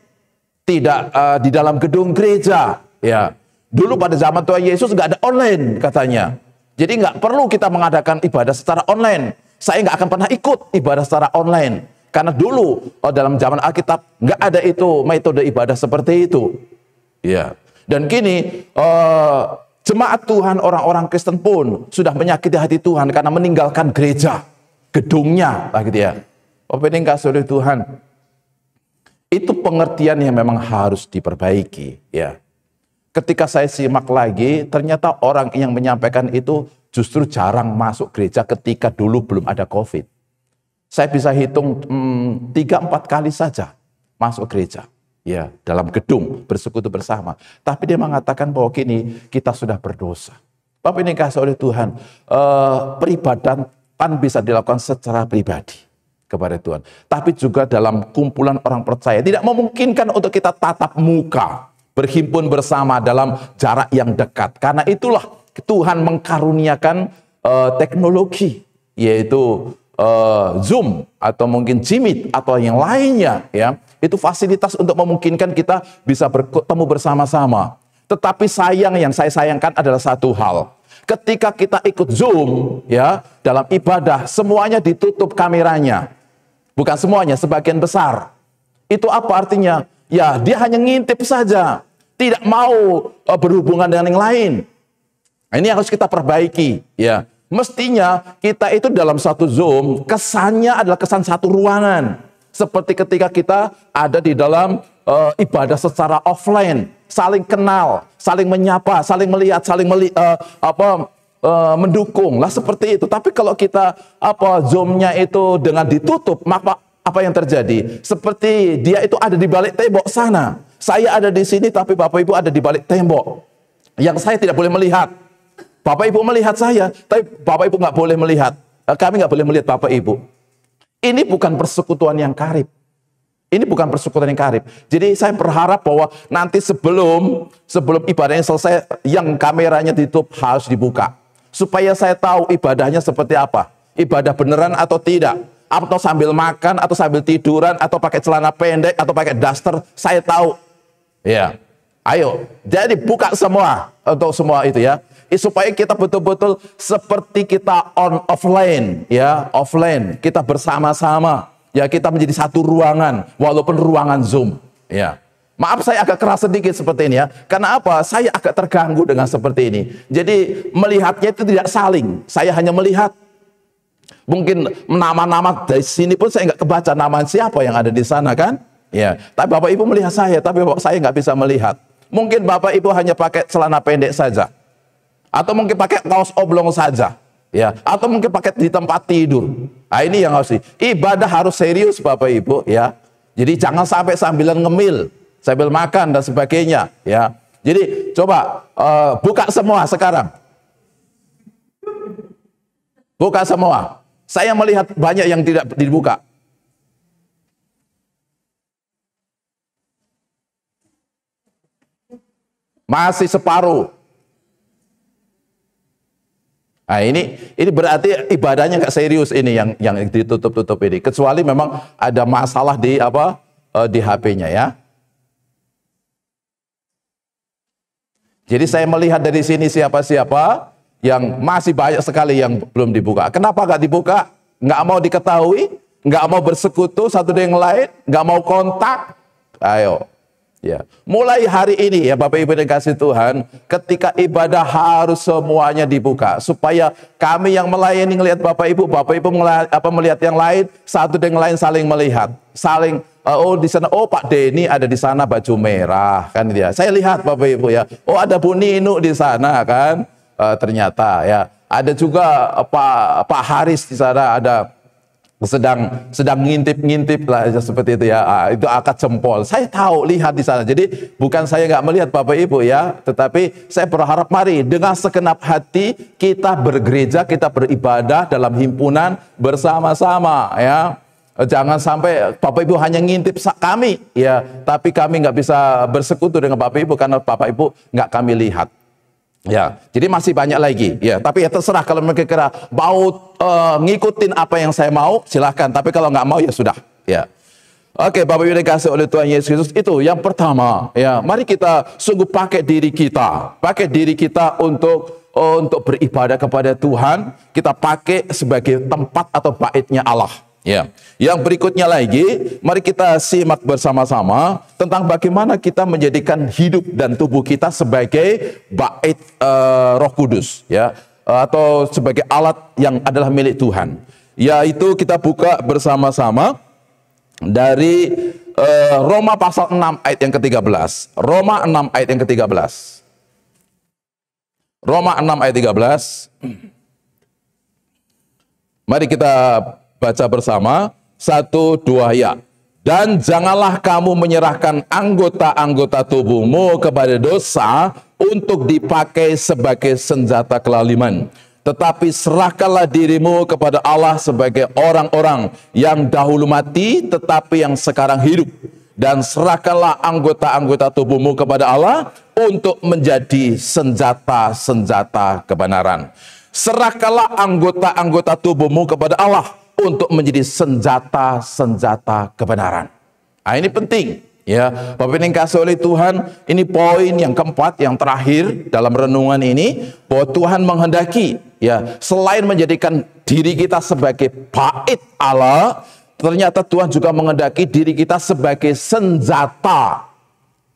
tidak di dalam gedung gereja. Ya, dulu pada zaman Tuhan Yesus nggak ada online katanya. Jadi nggak perlu kita mengadakan ibadah secara online. Saya nggak akan pernah ikut ibadah secara online. Karena dulu dalam zaman Alkitab nggak ada itu metode ibadah seperti itu. Ya. Dan kini jemaat Tuhan, orang-orang Kristen pun sudah menyakiti hati Tuhan karena meninggalkan gereja, gedungnya, lah gitu ya. Opening kasih oleh Tuhan. Itu pengertian yang memang harus diperbaiki, ya. Ketika saya simak lagi, ternyata orang yang menyampaikan itu justru jarang masuk gereja ketika dulu belum ada COVID. Saya bisa hitung 3-4 kali saja masuk gereja, ya, dalam gedung bersekutu bersama. Tapi dia mengatakan bahwa kini kita sudah berdosa. Bapak ini kasih oleh Tuhan, peribadatan bisa dilakukan secara pribadi kepada Tuhan, tapi juga dalam kumpulan orang percaya. Tidak memungkinkan untuk kita tatap muka, berhimpun bersama dalam jarak yang dekat. Karena itulah Tuhan mengkaruniakan teknologi, yaitu Zoom atau mungkin Jimit atau yang lainnya, ya. Itu fasilitas untuk memungkinkan kita bisa bertemu bersama-sama. Tetapi yang saya sayangkan adalah satu hal. Ketika kita ikut Zoom, ya, dalam ibadah, semuanya ditutup kameranya. Bukan semuanya, sebagian besar. Itu apa artinya? Ya, dia hanya ngintip saja. Tidak mau berhubungan dengan yang lain. Nah, ini harus kita perbaiki, ya. Mestinya kita itu dalam satu Zoom, kesannya adalah kesan satu ruangan. Seperti ketika kita ada di dalam ibadah secara offline, saling kenal, saling menyapa, saling melihat, saling mendukung lah seperti itu. Tapi kalau kita Zoom-nya itu dengan ditutup, maka apa yang terjadi? Seperti dia itu ada di balik tembok sana. Saya ada di sini, tapi Bapak Ibu ada di balik tembok yang saya tidak boleh melihat. Bapak Ibu melihat saya, tapi Bapak Ibu nggak boleh melihat. Kami nggak boleh melihat Bapak Ibu. Ini bukan persekutuan yang karib. Ini bukan persekutuan yang karib. Jadi saya berharap bahwa nanti sebelum ibadahnya selesai, yang kameranya ditutup harus dibuka. Supaya saya tahu ibadahnya seperti apa. Ibadah beneran atau tidak. Atau sambil makan, atau sambil tiduran, atau pakai celana pendek, atau pakai daster, saya tahu. Ya, ayo. Jadi buka semua untuk semua itu, ya. Supaya kita betul-betul seperti kita offline, ya, offline. Kita bersama-sama, ya, kita menjadi satu ruangan, walaupun ruangan Zoom, ya. Maaf saya agak keras sedikit seperti ini, ya. Karena apa? Saya agak terganggu dengan seperti ini. Jadi melihatnya itu tidak saling. Saya hanya melihat. Mungkin nama-nama dari sini pun saya nggak kebaca nama siapa yang ada di sana, kan? Ya. Tapi Bapak Ibu melihat saya, tapi saya nggak bisa melihat. Mungkin Bapak Ibu hanya pakai celana pendek saja. Atau mungkin pakai kaos oblong saja, ya, atau mungkin pakai di tempat tidur. Nah, ini yang harus ibadah harus serius Bapak Ibu, ya. Jadi jangan sampai sambilan ngemil, sambil makan dan sebagainya, ya. Jadi coba buka semua sekarang. Buka semua. Saya melihat banyak yang tidak dibuka. Masih separuh. Nah, ini berarti ibadahnya nggak serius ini yang ditutup-tutup ini. Kecuali memang ada masalah di di HP-nya, ya. Jadi saya melihat dari sini siapa-siapa yang masih banyak sekali yang belum dibuka. Kenapa nggak dibuka? Nggak mau diketahui, nggak mau bersekutu satu dengan lain, nggak mau kontak. Ayo. Ya, mulai hari ini, ya Bapak Ibu dikasih Tuhan, ketika ibadah harus semuanya dibuka supaya kami yang melayani melihat Bapak Ibu melihat yang lain, satu dengan lain saling melihat, saling di sana, Pak Denny ada di sana baju merah, kan dia. Saya lihat Bapak Ibu, ya, ada Bu Ninu di sana, kan, ternyata, ya, ada juga Pak Haris di sana, ada sedang ngintip-ngintip lah seperti itu, ya. Itu angkat jempol. Saya tahu, lihat di sana. Jadi bukan saya nggak melihat Bapak Ibu, ya, tetapi saya berharap mari dengan segenap hati kita bergereja, kita beribadah dalam himpunan bersama-sama, ya. Jangan sampai Bapak Ibu hanya ngintip kami, ya, tapi kami nggak bisa bersekutu dengan Bapak Ibu karena Bapak Ibu nggak kami lihat. Ya, jadi masih banyak lagi. Ya, tapi ya terserah kalau mereka kira mau ngikutin apa yang saya mau, silahkan. Tapi kalau nggak mau ya sudah. Ya. Oke, Bapak Ibu dikasih oleh Tuhan Yesus Kristus, itu yang pertama. Ya, mari kita sungguh pakai diri kita untuk beribadah kepada Tuhan. Kita pakai sebagai tempat atau baitnya Allah. Ya. Yang berikutnya lagi, mari kita simak bersama-sama tentang bagaimana kita menjadikan hidup dan tubuh kita sebagai bait Roh Kudus, ya, atau sebagai alat yang adalah milik Tuhan. Yaitu kita buka bersama-sama dari Roma pasal 6 ayat yang ke-13. Roma 6 ayat yang ke-13. Roma 6 ayat 13. Mari kita baca bersama, 1, 2, ya. Dan janganlah kamu menyerahkan anggota-anggota tubuhmu kepada dosa untuk dipakai sebagai senjata kelaliman. Tetapi serahkanlah dirimu kepada Allah sebagai orang-orang yang dahulu mati tetapi yang sekarang hidup. Dan serahkanlah anggota-anggota tubuhmu kepada Allah untuk menjadi senjata-senjata kebenaran. Serahkanlah anggota-anggota tubuhmu kepada Allah untuk menjadi senjata-senjata kebenaran. Nah, ini penting, ya. Bapak yang kasih oleh Tuhan, ini poin yang keempat, yang terakhir dalam renungan ini, bahwa Tuhan menghendaki, ya, selain menjadikan diri kita sebagai bait Allah, ternyata Tuhan juga menghendaki diri kita sebagai senjata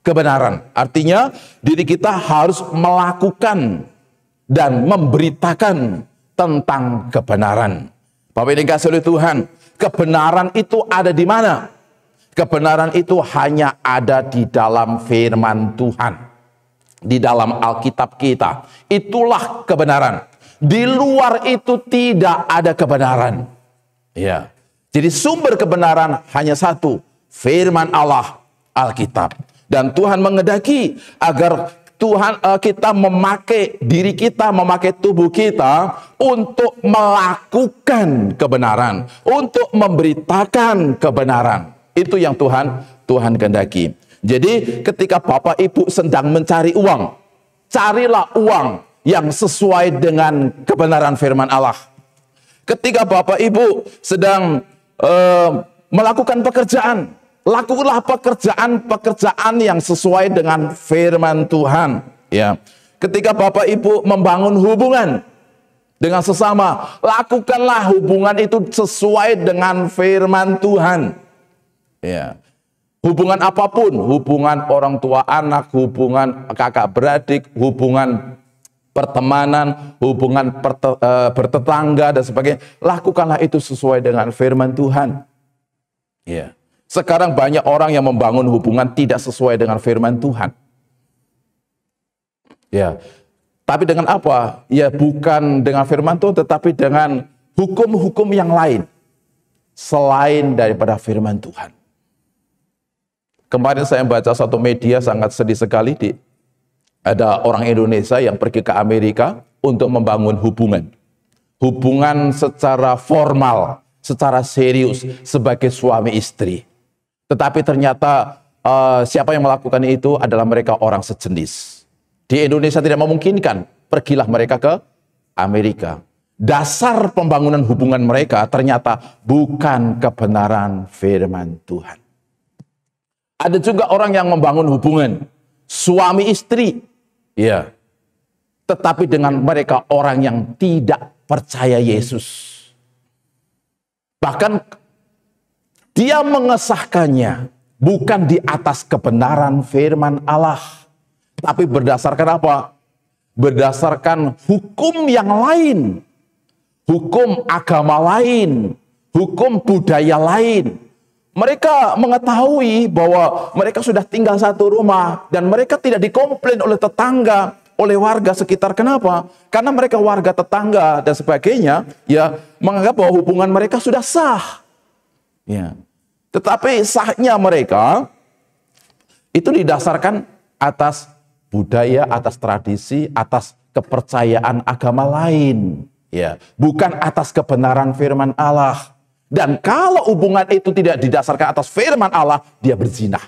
kebenaran. Artinya, diri kita harus melakukan dan memberitakan tentang kebenaran. Bapak yang dikasihi oleh Tuhan, kebenaran itu ada di mana? Kebenaran itu hanya ada di dalam firman Tuhan, di dalam Alkitab kita. Itulah kebenaran. Di luar itu tidak ada kebenaran. Ya. Jadi sumber kebenaran hanya satu, firman Allah, Alkitab. Dan Tuhan menghendaki agar kita memakai diri kita, memakai tubuh kita untuk melakukan kebenaran, untuk memberitakan kebenaran. Itu yang Tuhan kehendaki. Jadi ketika Bapak Ibu sedang mencari uang, carilah uang yang sesuai dengan kebenaran firman Allah. Ketika Bapak Ibu sedang melakukan pekerjaan, lakukanlah pekerjaan yang sesuai dengan firman Tuhan. Ya. Ketika Bapak Ibu membangun hubungan dengan sesama, lakukanlah hubungan itu sesuai dengan firman Tuhan. Ya. Hubungan apapun, hubungan orang tua anak, hubungan kakak beradik, hubungan pertemanan, hubungan bertetangga dan sebagainya, lakukanlah itu sesuai dengan firman Tuhan. Ya. Sekarang banyak orang yang membangun hubungan tidak sesuai dengan firman Tuhan. Ya. Tapi dengan apa? Ya bukan dengan firman Tuhan, tetapi dengan hukum-hukum yang lain selain daripada firman Tuhan. Kemarin saya membaca satu media sangat sedih sekali, ada orang Indonesia yang pergi ke Amerika untuk membangun hubungan. Hubungan secara formal, secara serius sebagai suami istri. Tetapi ternyata siapa yang melakukan itu adalah mereka orang sejenis. Di Indonesia tidak memungkinkan, pergilah mereka ke Amerika. Dasar pembangunan hubungan mereka ternyata bukan kebenaran firman Tuhan. Ada juga orang yang membangun hubungan suami istri, ya, tetapi dengan mereka orang yang tidak percaya Yesus. Bahkan dia mengesahkannya bukan di atas kebenaran firman Allah, tapi berdasarkan apa? Berdasarkan hukum yang lain, hukum agama lain, hukum budaya lain. Mereka mengetahui bahwa mereka sudah tinggal satu rumah dan mereka tidak dikomplain oleh tetangga, oleh warga sekitar. Kenapa? Karena mereka warga tetangga dan sebagainya, ya, menganggap bahwa hubungan mereka sudah sah. Ya. Tetapi sahnya mereka itu didasarkan atas budaya, atas tradisi, atas kepercayaan agama lain, ya, bukan atas kebenaran firman Allah. Dan kalau hubungan itu tidak didasarkan atas firman Allah, dia berzinah.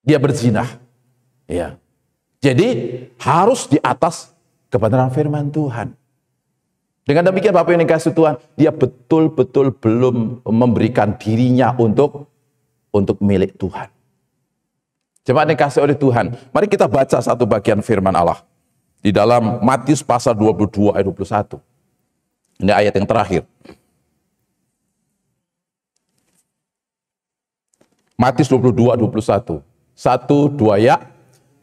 Dia berzinah. Ya. Jadi harus di atas kebenaran firman Tuhan. Dengan demikian Bapak yang dikasihi Tuhan, dia betul-betul belum memberikan dirinya untuk milik Tuhan. Jemaat yang dikasihi oleh Tuhan, mari kita baca satu bagian firman Allah di dalam Matius pasal 22 ayat 21. Ini ayat yang terakhir. Matius 22 ayat 21. 1, 2 ya.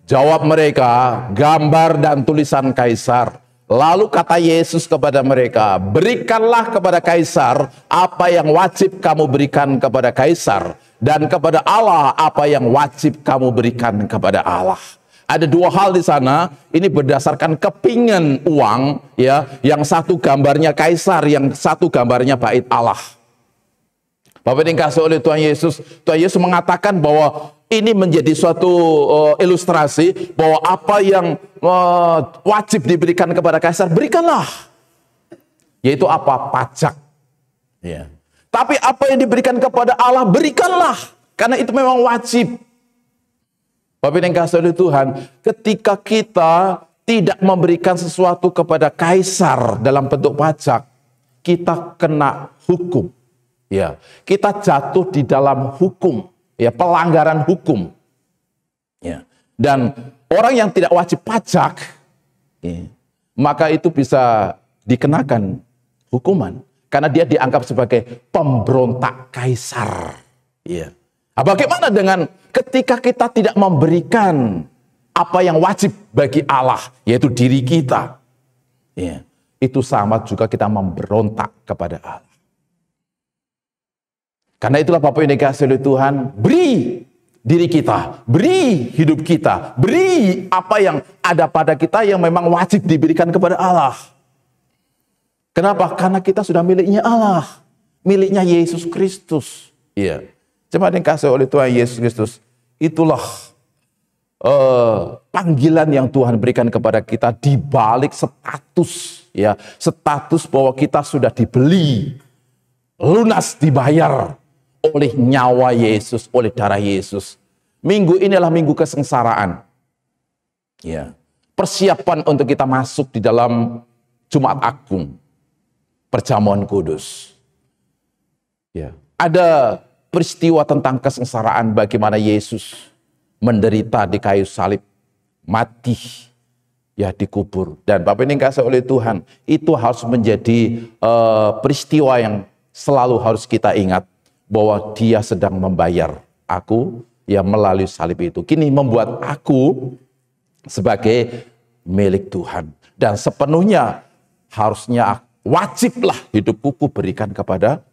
Jawab mereka, gambar dan tulisan kaisar. Lalu kata Yesus kepada mereka, berikanlah kepada kaisar apa yang wajib kamu berikan kepada kaisar, dan kepada Allah apa yang wajib kamu berikan kepada Allah. Ada dua hal di sana, ini berdasarkan kepingan uang, ya, yang satu gambarnya kaisar, yang satu gambarnya bait Allah. Bapak yang dikasihi oleh Tuhan Yesus mengatakan bahwa ini menjadi suatu ilustrasi bahwa apa yang wajib diberikan kepada kaisar, berikanlah. Yaitu apa? Pajak. Ya. Tapi apa yang diberikan kepada Allah, berikanlah. Karena itu memang wajib. Bapak yang dikasihi oleh Tuhan, ketika kita tidak memberikan sesuatu kepada kaisar dalam bentuk pajak, kita kena hukum. Ya, kita jatuh di dalam hukum, ya, pelanggaran hukum. Ya. Dan orang yang tidak wajib pajak, ya, maka itu bisa dikenakan hukuman karena dia dianggap sebagai pemberontak kaisar. Ya. Nah, bagaimana dengan ketika kita tidak memberikan apa yang wajib bagi Allah, yaitu diri kita? Ya. Itu sama juga kita memberontak kepada Allah. Karena itulah Bapak yang dikasihi oleh Tuhan, beri diri kita, beri hidup kita, beri apa yang ada pada kita yang memang wajib diberikan kepada Allah. Kenapa? Karena kita sudah miliknya Allah, miliknya Yesus Kristus. Iya. Jemaat yang dikasihi oleh Tuhan Yesus Kristus, itulah panggilan yang Tuhan berikan kepada kita di balik status, ya, status bahwa kita sudah dibeli, lunas, dibayar oleh nyawa Yesus, oleh darah Yesus. Minggu ini adalah minggu kesengsaraan. Ya. Persiapan untuk kita masuk di dalam Jumat Agung, perjamuan kudus. Ya. Ada peristiwa tentang kesengsaraan bagaimana Yesus menderita di kayu salib, mati, ya, dikubur. Dan Bapak ini dikasihi oleh Tuhan, itu harus menjadi peristiwa yang selalu harus kita ingat, bahwa dia sedang membayar aku, ya, melalui salib itu. Kini membuat aku sebagai milik Tuhan. Dan sepenuhnya harusnya wajiblah hidupku berikan kepada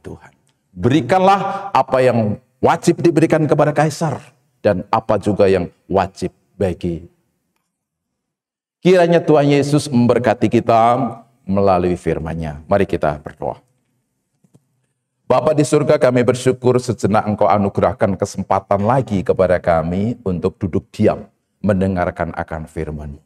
Tuhan. Berikanlah apa yang wajib diberikan kepada kaisar, dan apa juga yang wajib bagi. Kiranya Tuhan Yesus memberkati kita melalui firman-Nya. Mari kita berdoa. Bapa di surga, kami bersyukur sejenak Engkau anugerahkan kesempatan lagi kepada kami untuk duduk diam mendengarkan akan firman-Mu.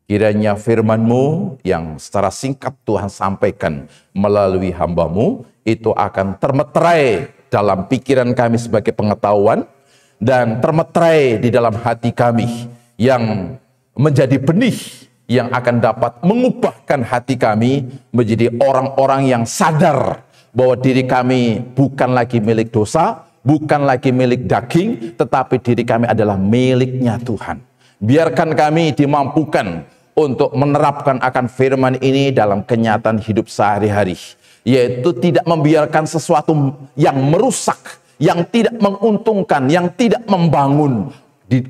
Kiranya firman-Mu yang secara singkat Tuhan sampaikan melalui hamba-Mu itu akan termeterai dalam pikiran kami sebagai pengetahuan, dan termeterai di dalam hati kami yang menjadi benih yang akan dapat mengubahkan hati kami menjadi orang-orang yang sadar bahwa diri kami bukan lagi milik dosa, bukan lagi milik daging, tetapi diri kami adalah miliknya Tuhan. Biarkan kami dimampukan untuk menerapkan akan firman ini dalam kenyataan hidup sehari-hari, yaitu tidak membiarkan sesuatu yang merusak, yang tidak menguntungkan, yang tidak membangun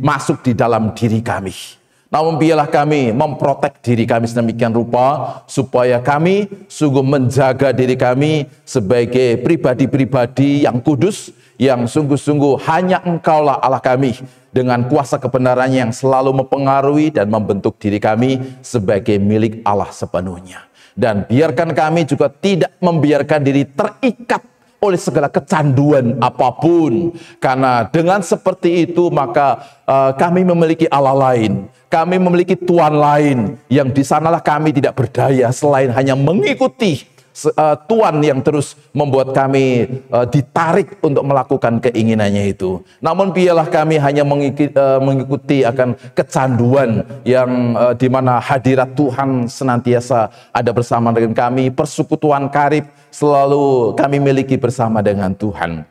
masuk di dalam diri kami. Namun biarlah kami memprotek diri kami sedemikian rupa, supaya kami sungguh menjaga diri kami sebagai pribadi-pribadi yang kudus, yang sungguh-sungguh hanya Engkaulah Allah kami, dengan kuasa kebenarannya yang selalu mempengaruhi dan membentuk diri kami sebagai milik Allah sepenuhnya. Dan biarkan kami juga tidak membiarkan diri terikat oleh segala kecanduan apapun, karena dengan seperti itu maka kami memiliki Allah lain, kami memiliki Tuhan lain, yang di sanalah kami tidak berdaya selain hanya mengikuti Tuhan yang terus membuat kami ditarik untuk melakukan keinginannya itu. Namun biarlah kami hanya mengikuti akan kecanduan yang di mana hadirat Tuhan senantiasa ada bersama dengan kami. Persekutuan karib selalu kami miliki bersama dengan Tuhan.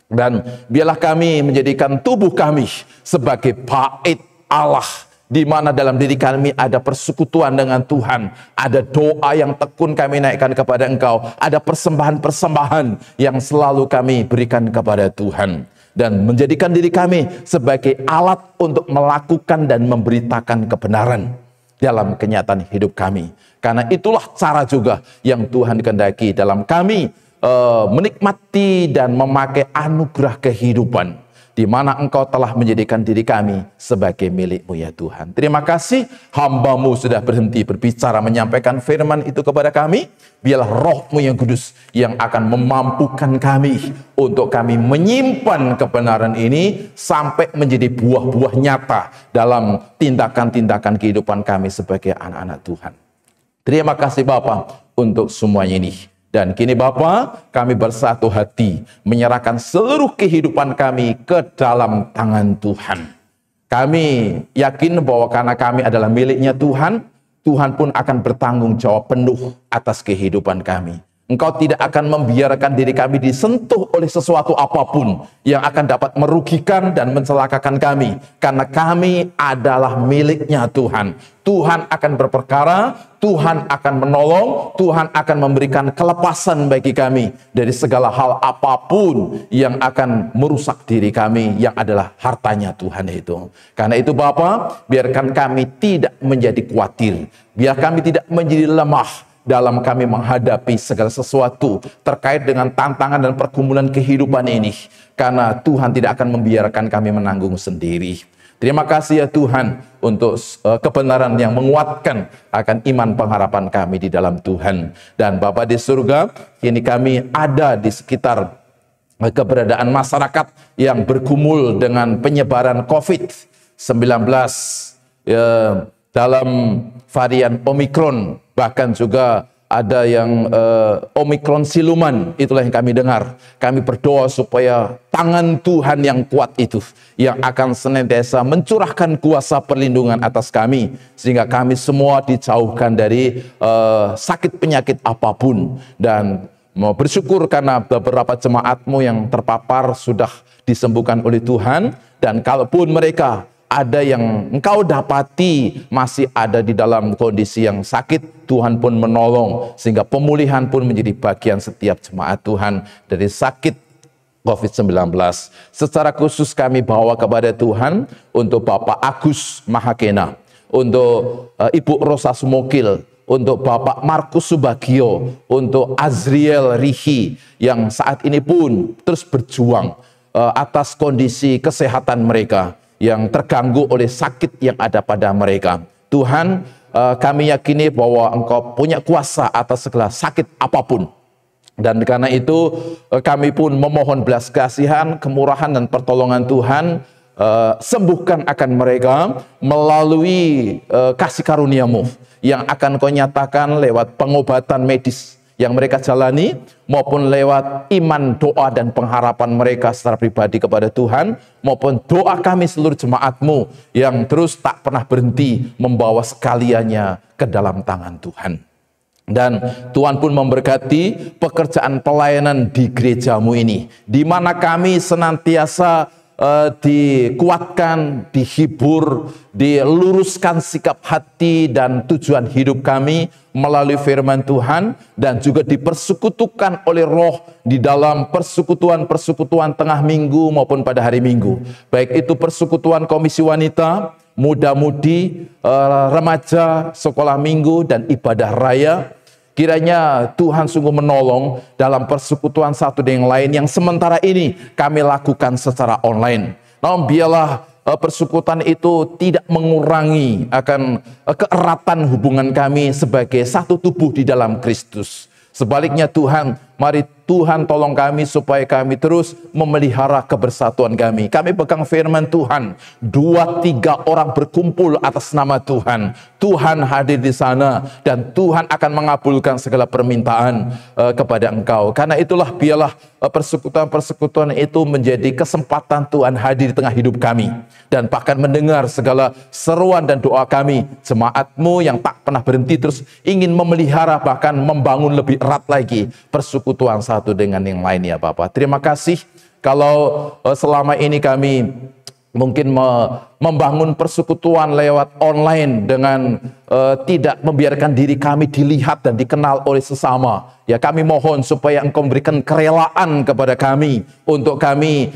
Dan biarlah kami menjadikan tubuh kami sebagai bait Allah, di mana dalam diri kami ada persekutuan dengan Tuhan, ada doa yang tekun kami naikkan kepada Engkau, ada persembahan-persembahan yang selalu kami berikan kepada Tuhan, dan menjadikan diri kami sebagai alat untuk melakukan dan memberitakan kebenaran dalam kenyataan hidup kami. Karena itulah cara juga yang Tuhan kehendaki dalam kami menikmati dan memakai anugerah kehidupan, di mana Engkau telah menjadikan diri kami sebagai milik-Mu ya Tuhan. Terima kasih, hamba-Mu sudah berhenti berbicara menyampaikan firman itu kepada kami. Biarlah Roh-Mu yang kudus yang akan memampukan kami untuk kami menyimpan kebenaran ini sampai menjadi buah-buah nyata dalam tindakan-tindakan kehidupan kami sebagai anak-anak Tuhan. Terima kasih Bapa untuk semuanya ini. Dan kini Bapa, kami bersatu hati menyerahkan seluruh kehidupan kami ke dalam tangan Tuhan. Kami yakin bahwa karena kami adalah miliknya Tuhan, Tuhan pun akan bertanggung jawab penuh atas kehidupan kami. Engkau tidak akan membiarkan diri kami disentuh oleh sesuatu apapun yang akan dapat merugikan dan mencelakakan kami. Karena kami adalah miliknya Tuhan. Tuhan akan berperkara, Tuhan akan menolong, Tuhan akan memberikan kelepasan bagi kami dari segala hal apapun yang akan merusak diri kami yang adalah hartanya Tuhan itu. Karena itu Bapa, biarkan kami tidak menjadi khawatir, biar kami tidak menjadi lemah dalam kami menghadapi segala sesuatu terkait dengan tantangan dan pergumulan kehidupan ini. Karena Tuhan tidak akan membiarkan kami menanggung sendiri. Terima kasih ya Tuhan untuk kebenaran yang menguatkan akan iman pengharapan kami di dalam Tuhan. Dan Bapa di surga, kini kami ada di sekitar keberadaan masyarakat yang bergumul dengan penyebaran COVID-19 dalam varian Omikron. Bahkan juga ada yang Omikron siluman, itulah yang kami dengar. Kami berdoa supaya tangan Tuhan yang kuat itu, yang akan senantiasa mencurahkan kuasa perlindungan atas kami, sehingga kami semua dijauhkan dari sakit penyakit apapun. Dan mau bersyukur karena beberapa jemaat-Mu yang terpapar sudah disembuhkan oleh Tuhan. Dan kalaupun mereka ada yang Engkau dapati masih ada di dalam kondisi yang sakit, Tuhan pun menolong sehingga pemulihan pun menjadi bagian setiap jemaat Tuhan dari sakit COVID-19. Secara khusus kami bawa kepada Tuhan untuk Bapak Agus Mahakena, untuk Ibu Rosa Sumokil, untuk Bapak Markus Subagio, untuk Azriel Rihi yang saat ini pun terus berjuang atas kondisi kesehatan mereka yang terganggu oleh sakit yang ada pada mereka. Tuhan, kami yakini bahwa Engkau punya kuasa atas segala sakit apapun. Dan karena itu kami pun memohon belas kasihan, kemurahan dan pertolongan Tuhan. Sembuhkan akan mereka melalui kasih karunia-Mu yang akan Kau nyatakan lewat pengobatan medis yang mereka jalani, maupun lewat iman, doa, dan pengharapan mereka secara pribadi kepada Tuhan, maupun doa kami seluruh jemaat-Mu yang terus tak pernah berhenti membawa sekaliannya ke dalam tangan Tuhan. Dan Tuhan pun memberkati pekerjaan pelayanan di gereja-Mu ini, di mana kami senantiasa dikuatkan, dihibur, diluruskan sikap hati dan tujuan hidup kami melalui firman Tuhan, dan juga dipersekutukan oleh Roh di dalam persekutuan-persekutuan tengah minggu maupun pada hari Minggu. Baik itu persekutuan komisi wanita, muda-mudi, remaja, sekolah minggu, dan ibadah raya. Kiranya Tuhan sungguh menolong dalam persekutuan satu dengan yang lain yang sementara ini kami lakukan secara online. Namun biarlah persekutuan itu tidak mengurangi akan keeratan hubungan kami sebagai satu tubuh di dalam Kristus. Sebaliknya Tuhan, mari Tuhan tolong kami supaya kami terus memelihara kebersatuan kami. Kami pegang firman Tuhan, 2-3 orang berkumpul atas nama Tuhan. Tuhan hadir di sana dan Tuhan akan mengabulkan segala permintaan kepada engkau. Karena itulah biarlah persekutuan-persekutuan itu menjadi kesempatan Tuhan hadir di tengah hidup kami. Dan bahkan mendengar segala seruan dan doa kami. Jemaat-Mu yang tak pernah berhenti terus ingin memelihara bahkan membangun lebih erat lagi persekutuan satu dengan yang lain ya Bapak. Terima kasih kalau selama ini kami mungkin membangun persekutuan lewat online dengan tidak membiarkan diri kami dilihat dan dikenal oleh sesama. Ya, kami mohon supaya Engkau memberikan kerelaan kepada kami untuk kami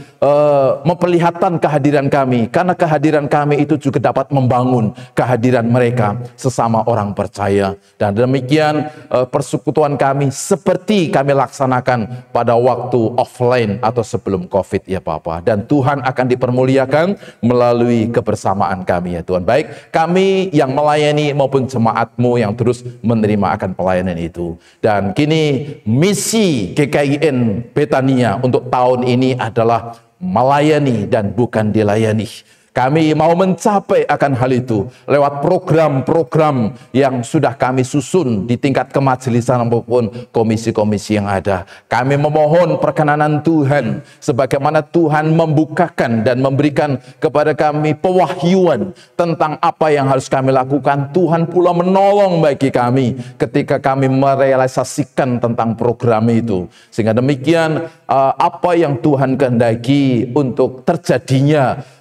memperlihatkan kehadiran kami, karena kehadiran kami itu juga dapat membangun kehadiran mereka sesama orang percaya. Dan demikian persekutuan kami seperti kami laksanakan pada waktu offline atau sebelum COVID ya Bapak. Dan Tuhan akan dipermuliakan melalui kebersamaan kami ya Tuhan. Baik kami yang melayani maupun jemaat-Mu yang terus menerima akan pelayanan itu. Dan kini misi GKIN Betania untuk tahun ini adalah melayani dan bukan dilayani. Kami mau mencapai akan hal itu lewat program-program yang sudah kami susun di tingkat kemajelisan maupun komisi-komisi yang ada. Kami memohon perkenanan Tuhan, sebagaimana Tuhan membukakan dan memberikan kepada kami pewahyuan tentang apa yang harus kami lakukan. Tuhan pula menolong bagi kami ketika kami merealisasikan tentang program itu. Sehingga demikian apa yang Tuhan kehendaki untuk terjadinya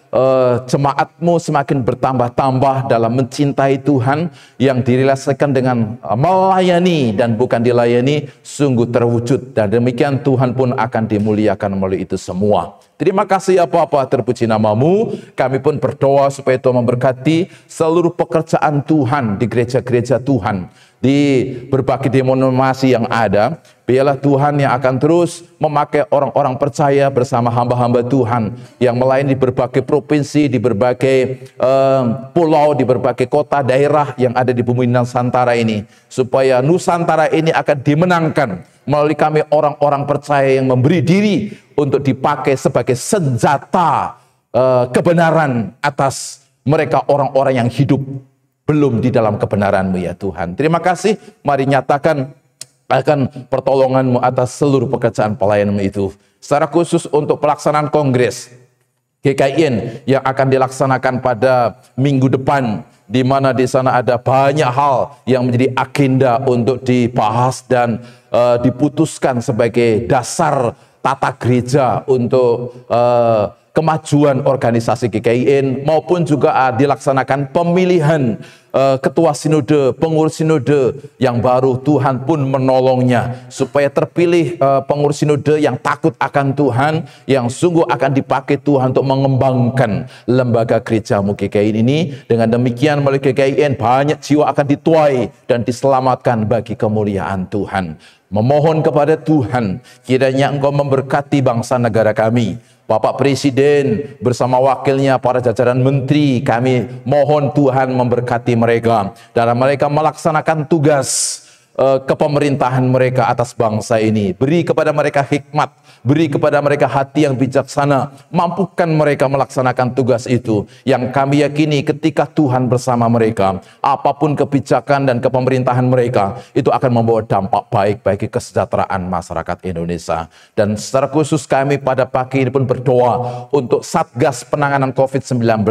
jemaat-Mu semakin bertambah-tambah dalam mencintai Tuhan yang direalisasikan dengan melayani dan bukan dilayani sungguh terwujud, dan demikian Tuhan pun akan dimuliakan melalui itu semua. Terima kasih ya Bapa, terpuji nama-Mu. Kami pun berdoa supaya Tuhan memberkati seluruh pekerjaan Tuhan di gereja-gereja Tuhan, di berbagai denominasi yang ada. Biarlah Tuhan yang akan terus memakai orang-orang percaya bersama hamba-hamba Tuhan yang melayani di berbagai provinsi, di berbagai pulau, di berbagai kota, daerah yang ada di bumi Nusantara ini. Supaya Nusantara ini akan dimenangkan melalui kami orang-orang percaya yang memberi diri untuk dipakai sebagai senjata kebenaran atas mereka orang-orang yang hidup belum di dalam kebenaran-Mu ya Tuhan. Terima kasih, mari nyatakan akan pertolongan-Mu atas seluruh pekerjaan pelayanan-Mu itu. Secara khusus untuk pelaksanaan kongres GKIN yang akan dilaksanakan pada minggu depan, di mana di sana ada banyak hal yang menjadi agenda untuk dibahas dan diputuskan sebagai dasar tata gereja untuk kemajuan organisasi GKIN, maupun juga dilaksanakan pemilihan ketua sinode, pengurus sinode yang baru. Tuhan pun menolongnya supaya terpilih pengurus sinode yang takut akan Tuhan, yang sungguh akan dipakai Tuhan untuk mengembangkan lembaga gereja-Mu GKIN ini. Dengan demikian melalui GKIN banyak jiwa akan dituai dan diselamatkan bagi kemuliaan Tuhan. Memohon kepada Tuhan kiranya Engkau memberkati bangsa negara kami. Bapak Presiden bersama wakilnya, para jajaran menteri, kami mohon Tuhan memberkati mereka dalam mereka melaksanakan tugas kepemerintahan mereka atas bangsa ini. Beri kepada mereka hikmat, beri kepada mereka hati yang bijaksana, mampukan mereka melaksanakan tugas itu. Yang kami yakini ketika Tuhan bersama mereka, apapun kebijakan dan kepemerintahan mereka, itu akan membawa dampak baik bagi kesejahteraan masyarakat Indonesia. Dan secara khusus kami pada pagi ini pun berdoa untuk Satgas Penanganan COVID-19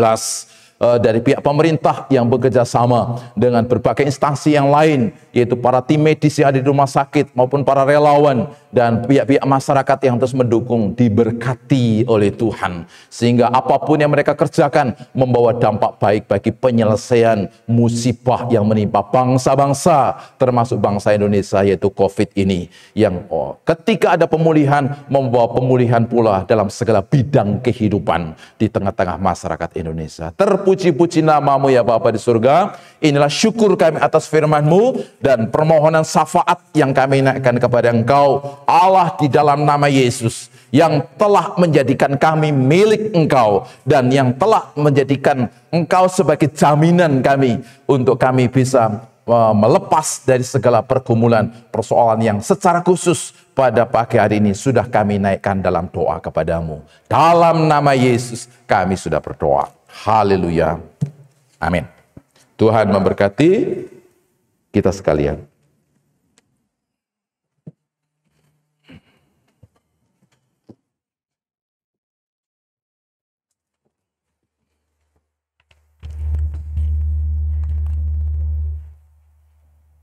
dari pihak pemerintah yang bekerja sama dengan berbagai instansi yang lain, yaitu para tim medis yang ada di rumah sakit maupun para relawan dan pihak-pihak masyarakat yang terus mendukung, diberkati oleh Tuhan sehingga apapun yang mereka kerjakan membawa dampak baik bagi penyelesaian musibah yang menimpa bangsa-bangsa termasuk bangsa Indonesia, yaitu COVID ini, yang ketika ada pemulihan membawa pemulihan pula dalam segala bidang kehidupan di tengah-tengah masyarakat Indonesia. Terpuji-puji nama-Mu ya Bapa di surga. Inilah syukur kami atas firman-Mu dan permohonan syafaat yang kami naikkan kepada Engkau Allah di dalam nama Yesus, yang telah menjadikan kami milik Engkau dan yang telah menjadikan Engkau sebagai jaminan kami untuk kami bisa melepas dari segala pergumulan, persoalan yang secara khusus pada pagi hari ini sudah kami naikkan dalam doa kepadamu. Dalam nama Yesus kami sudah berdoa. Haleluya. Amin. Tuhan memberkati kita sekalian.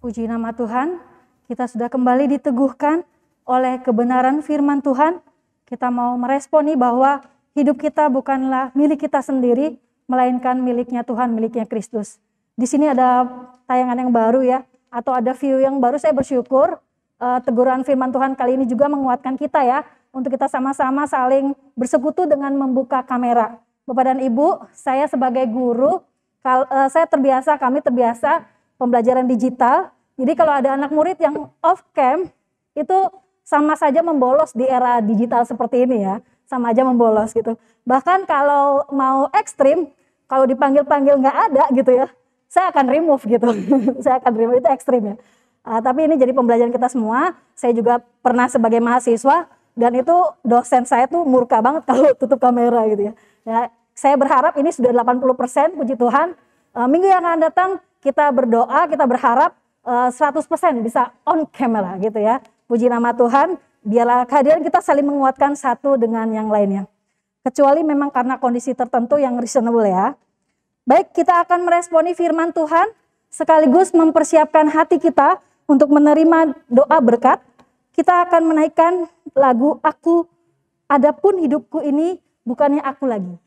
Puji nama Tuhan, kita sudah kembali diteguhkan oleh kebenaran firman Tuhan. Kita mau meresponi bahwa hidup kita bukanlah milik kita sendiri, melainkan miliknya Tuhan, miliknya Kristus. Di sini ada tayangan yang baru ya, atau ada view yang baru. Saya bersyukur teguran firman Tuhan kali ini juga menguatkan kita ya, untuk kita sama-sama saling bersekutu dengan membuka kamera. Bapak dan Ibu, saya sebagai guru, kami terbiasa pembelajaran digital. Jadi kalau ada anak murid yang off cam, itu sama saja membolos di era digital seperti ini ya. Sama aja membolos gitu. Bahkan kalau mau ekstrim, kalau dipanggil-panggil nggak ada gitu ya, saya akan remove gitu. Saya akan remove, itu ekstrim ya. Tapi ini jadi pembelajaran kita semua. Saya juga pernah sebagai mahasiswa, dan itu dosen saya tuh murka banget kalau tutup kamera gitu ya. Saya berharap ini sudah 80%, puji Tuhan. Minggu yang akan datang kita berdoa, kita berharap 100% bisa on camera gitu ya. Puji nama Tuhan, biarlah kehadiran kita saling menguatkan satu dengan yang lainnya. Kecuali memang karena kondisi tertentu yang reasonable ya. Baik, kita akan meresponi firman Tuhan, sekaligus mempersiapkan hati kita untuk menerima doa berkat. Kita akan menaikkan lagu Aku, Adapun Hidupku Ini Bukannya Aku Lagi.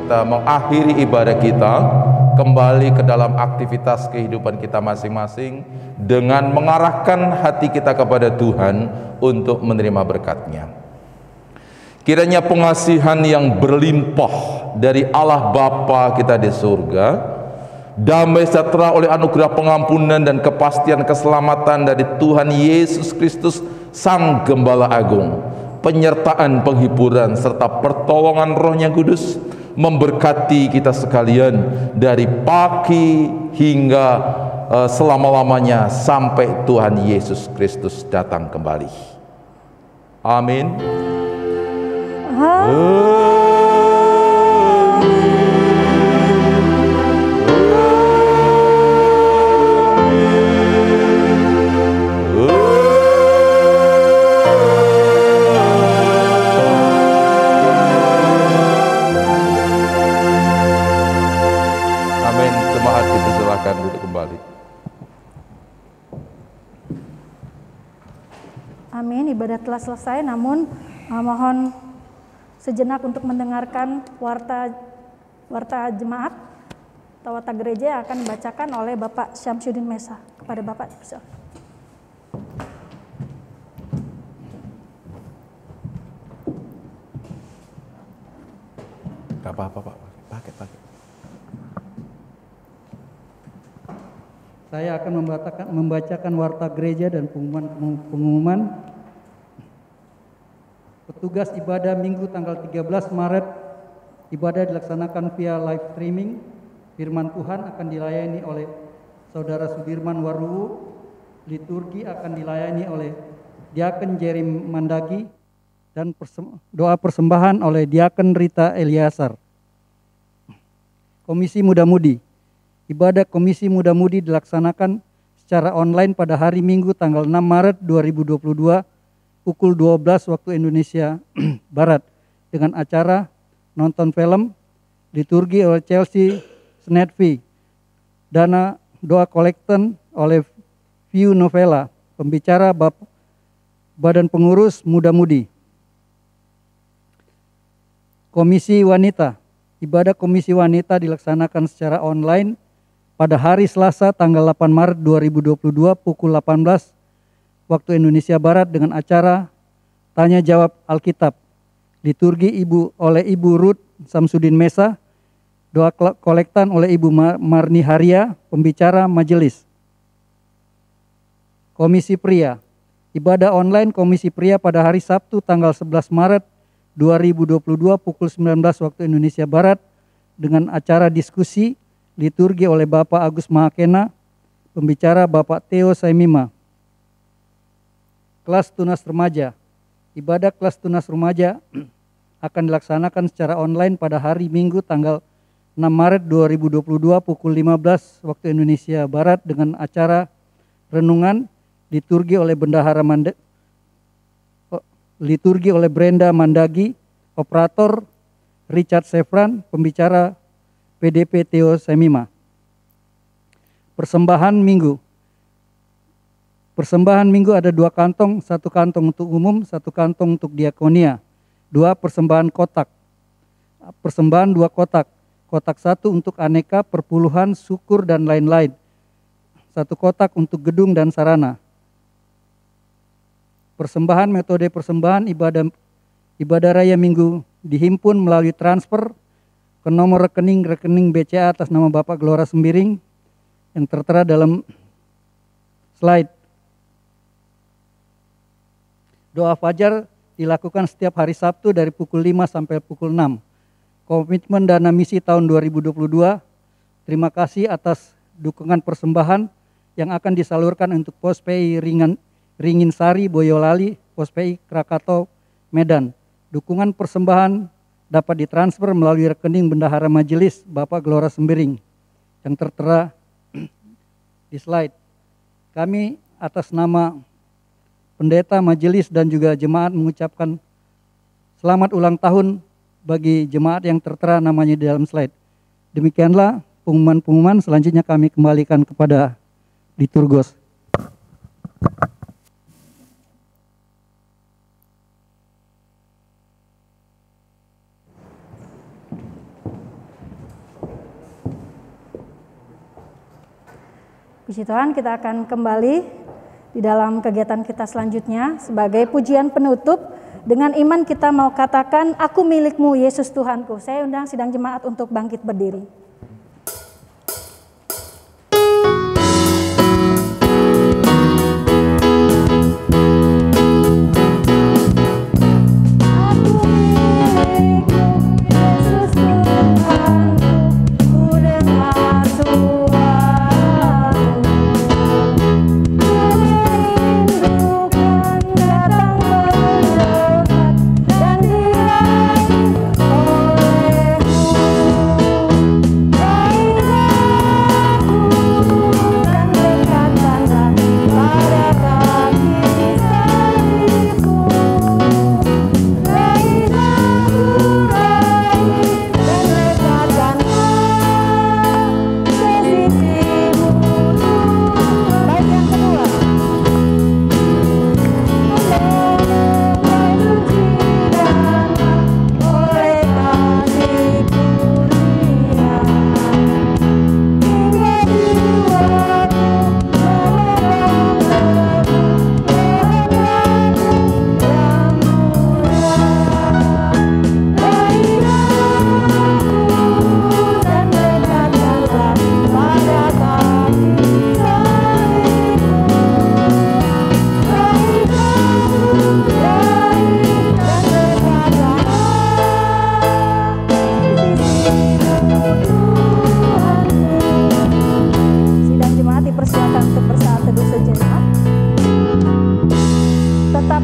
kita mengakhiri ibadah kita, kembali ke dalam aktivitas kehidupan kita masing-masing dengan mengarahkan hati kita kepada Tuhan untuk menerima berkat-Nya. Kiranya pengasihan yang berlimpah dari Allah Bapa kita di surga, damai sejahtera oleh anugerah pengampunan dan kepastian keselamatan dari Tuhan Yesus Kristus Sang Gembala Agung, penyertaan penghiburan serta pertolongan Roh-Nya Kudus memberkati kita sekalian dari pagi hingga selama-lamanya sampai Tuhan Yesus Kristus datang kembali. Amin. Amin. Jemaat dipersilakan duduk kembali. Amin, ibadah telah selesai, namun mohon sejenak untuk mendengarkan warta jemaat atau warta gereja yang akan dibacakan oleh Bapak Syamsuddin Mesa. Kepada Bapak, persilakan. Gak apa-apa Pak, pakai. Saya akan membacakan warta gereja dan pengumuman petugas ibadah Minggu tanggal 13 Maret. Ibadah dilaksanakan via live streaming. Firman Tuhan akan dilayani oleh Saudara Sudirman Waruwu. Liturgi akan dilayani oleh Diaken Jerry Mandagi dan doa persembahan oleh Diaken Rita Eliasar. Komisi Muda-Mudi. Ibadah Komisi Muda-Mudi dilaksanakan secara online pada hari Minggu tanggal 6 Maret 2022 pukul 12 waktu Indonesia Barat dengan acara nonton film, liturgi oleh Chelsea Snedvi, dana doa kolekten oleh View Novela, pembicara Badan Pengurus Muda-Mudi. Komisi Wanita. Ibadah Komisi Wanita dilaksanakan secara online pada hari Selasa tanggal 8 Maret 2022 pukul 18 waktu Indonesia Barat dengan acara Tanya Jawab Alkitab. Liturgi oleh Ibu Ruth Samsudin Mesa, doa kolektan oleh Ibu Marni Haria, pembicara majelis. Komisi Pria. Ibadah online Komisi Pria pada hari Sabtu tanggal 11 Maret 2022 pukul 19 waktu Indonesia Barat dengan acara diskusi. Liturgi oleh Bapak Agus Mahakena, pembicara Bapak Theo Saimima. Kelas tunas remaja. Ibadah kelas tunas remaja akan dilaksanakan secara online pada hari Minggu tanggal 6 Maret 2022 pukul 15 waktu Indonesia Barat dengan acara renungan, liturgi oleh liturgi oleh Brenda Mandagi, operator Richard Sefran, pembicara PDP Theo Semima. Persembahan Minggu. Persembahan Minggu ada 2 kantong, 1 kantong untuk umum, 1 kantong untuk diakonia. 2 persembahan kotak. Persembahan 2 kotak. Kotak 1 untuk aneka, perpuluhan, syukur dan lain-lain. 1 kotak untuk gedung dan sarana. Persembahan metode persembahan ibadah raya Minggu dihimpun melalui transfer ke nomor rekening BCA atas nama Bapak Gelora Sembiring yang tertera dalam slide. Doa fajar dilakukan setiap hari Sabtu dari pukul 5 sampai pukul 6. Komitmen dana misi tahun 2022. Terima kasih atas dukungan persembahan yang akan disalurkan untuk Pospei Ringinsari Boyolali, Pospei Krakatau, Medan. Dukungan persembahan dapat ditransfer melalui rekening Bendahara Majelis Bapak Gelora Sembiring yang tertera di slide. Kami atas nama pendeta majelis dan juga jemaat mengucapkan selamat ulang tahun bagi jemaat yang tertera namanya di dalam slide. Demikianlah pengumuman-pengumuman, selanjutnya kami kembalikan kepada liturgos. Puji Tuhan, kita akan kembali di dalam kegiatan kita selanjutnya sebagai pujian penutup. Dengan iman kita mau katakan, aku milikmu Yesus Tuhanku. Saya undang sidang jemaat untuk bangkit berdiri.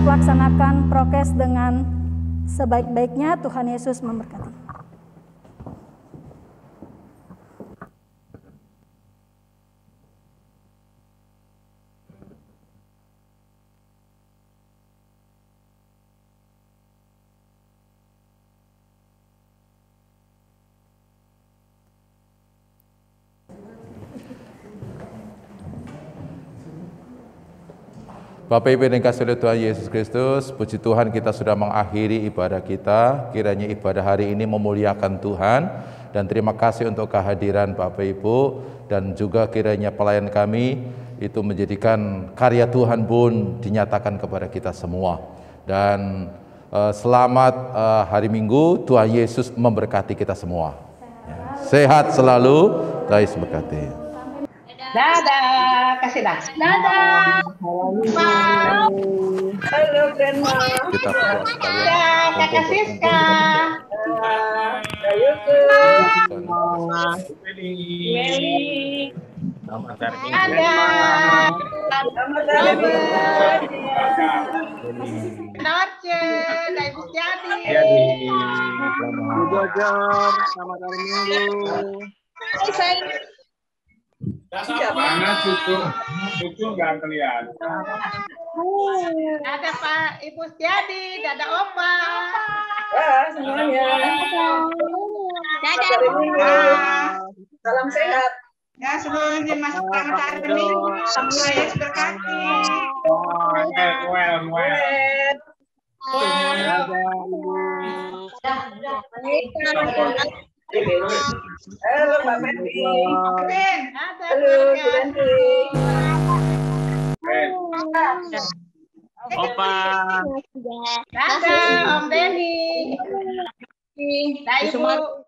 Laksanakan prokes dengan sebaik-baiknya. Tuhan Yesus memberkati. Bapak Ibu yang dikasihi oleh Tuhan Yesus Kristus, puji Tuhan kita sudah mengakhiri ibadah kita. Kiranya ibadah hari ini memuliakan Tuhan, dan terima kasih untuk kehadiran Bapak Ibu, dan juga kiranya pelayan kami itu menjadikan karya Tuhan pun dinyatakan kepada kita semua. Dan selamat hari Minggu, Tuhan Yesus memberkati kita semua. Sehat selalu, Tuhan Yesus memberkati. Dadah, kasih dah. Dadah. Halo, Grandma. Kita berdoa sekalian. Dadah, Kakak Siska. Meli. Dadah. Norce, Dah Ibu Jadi. Bu Jor, selamat hari Minggu. Hai, sayang. Mana cucu nggak kelihatan. Ada Pak Ibu Setiadi, ada Oma. Semuanya. Dadah. Salam sehat. Ya, seluruhnya masuk ke hari Minggu. Semua yang berkati. Well. Halo Mbak Menti. Halo Bu Danti. Opa. Dadah Om Denny. Dah Ibu.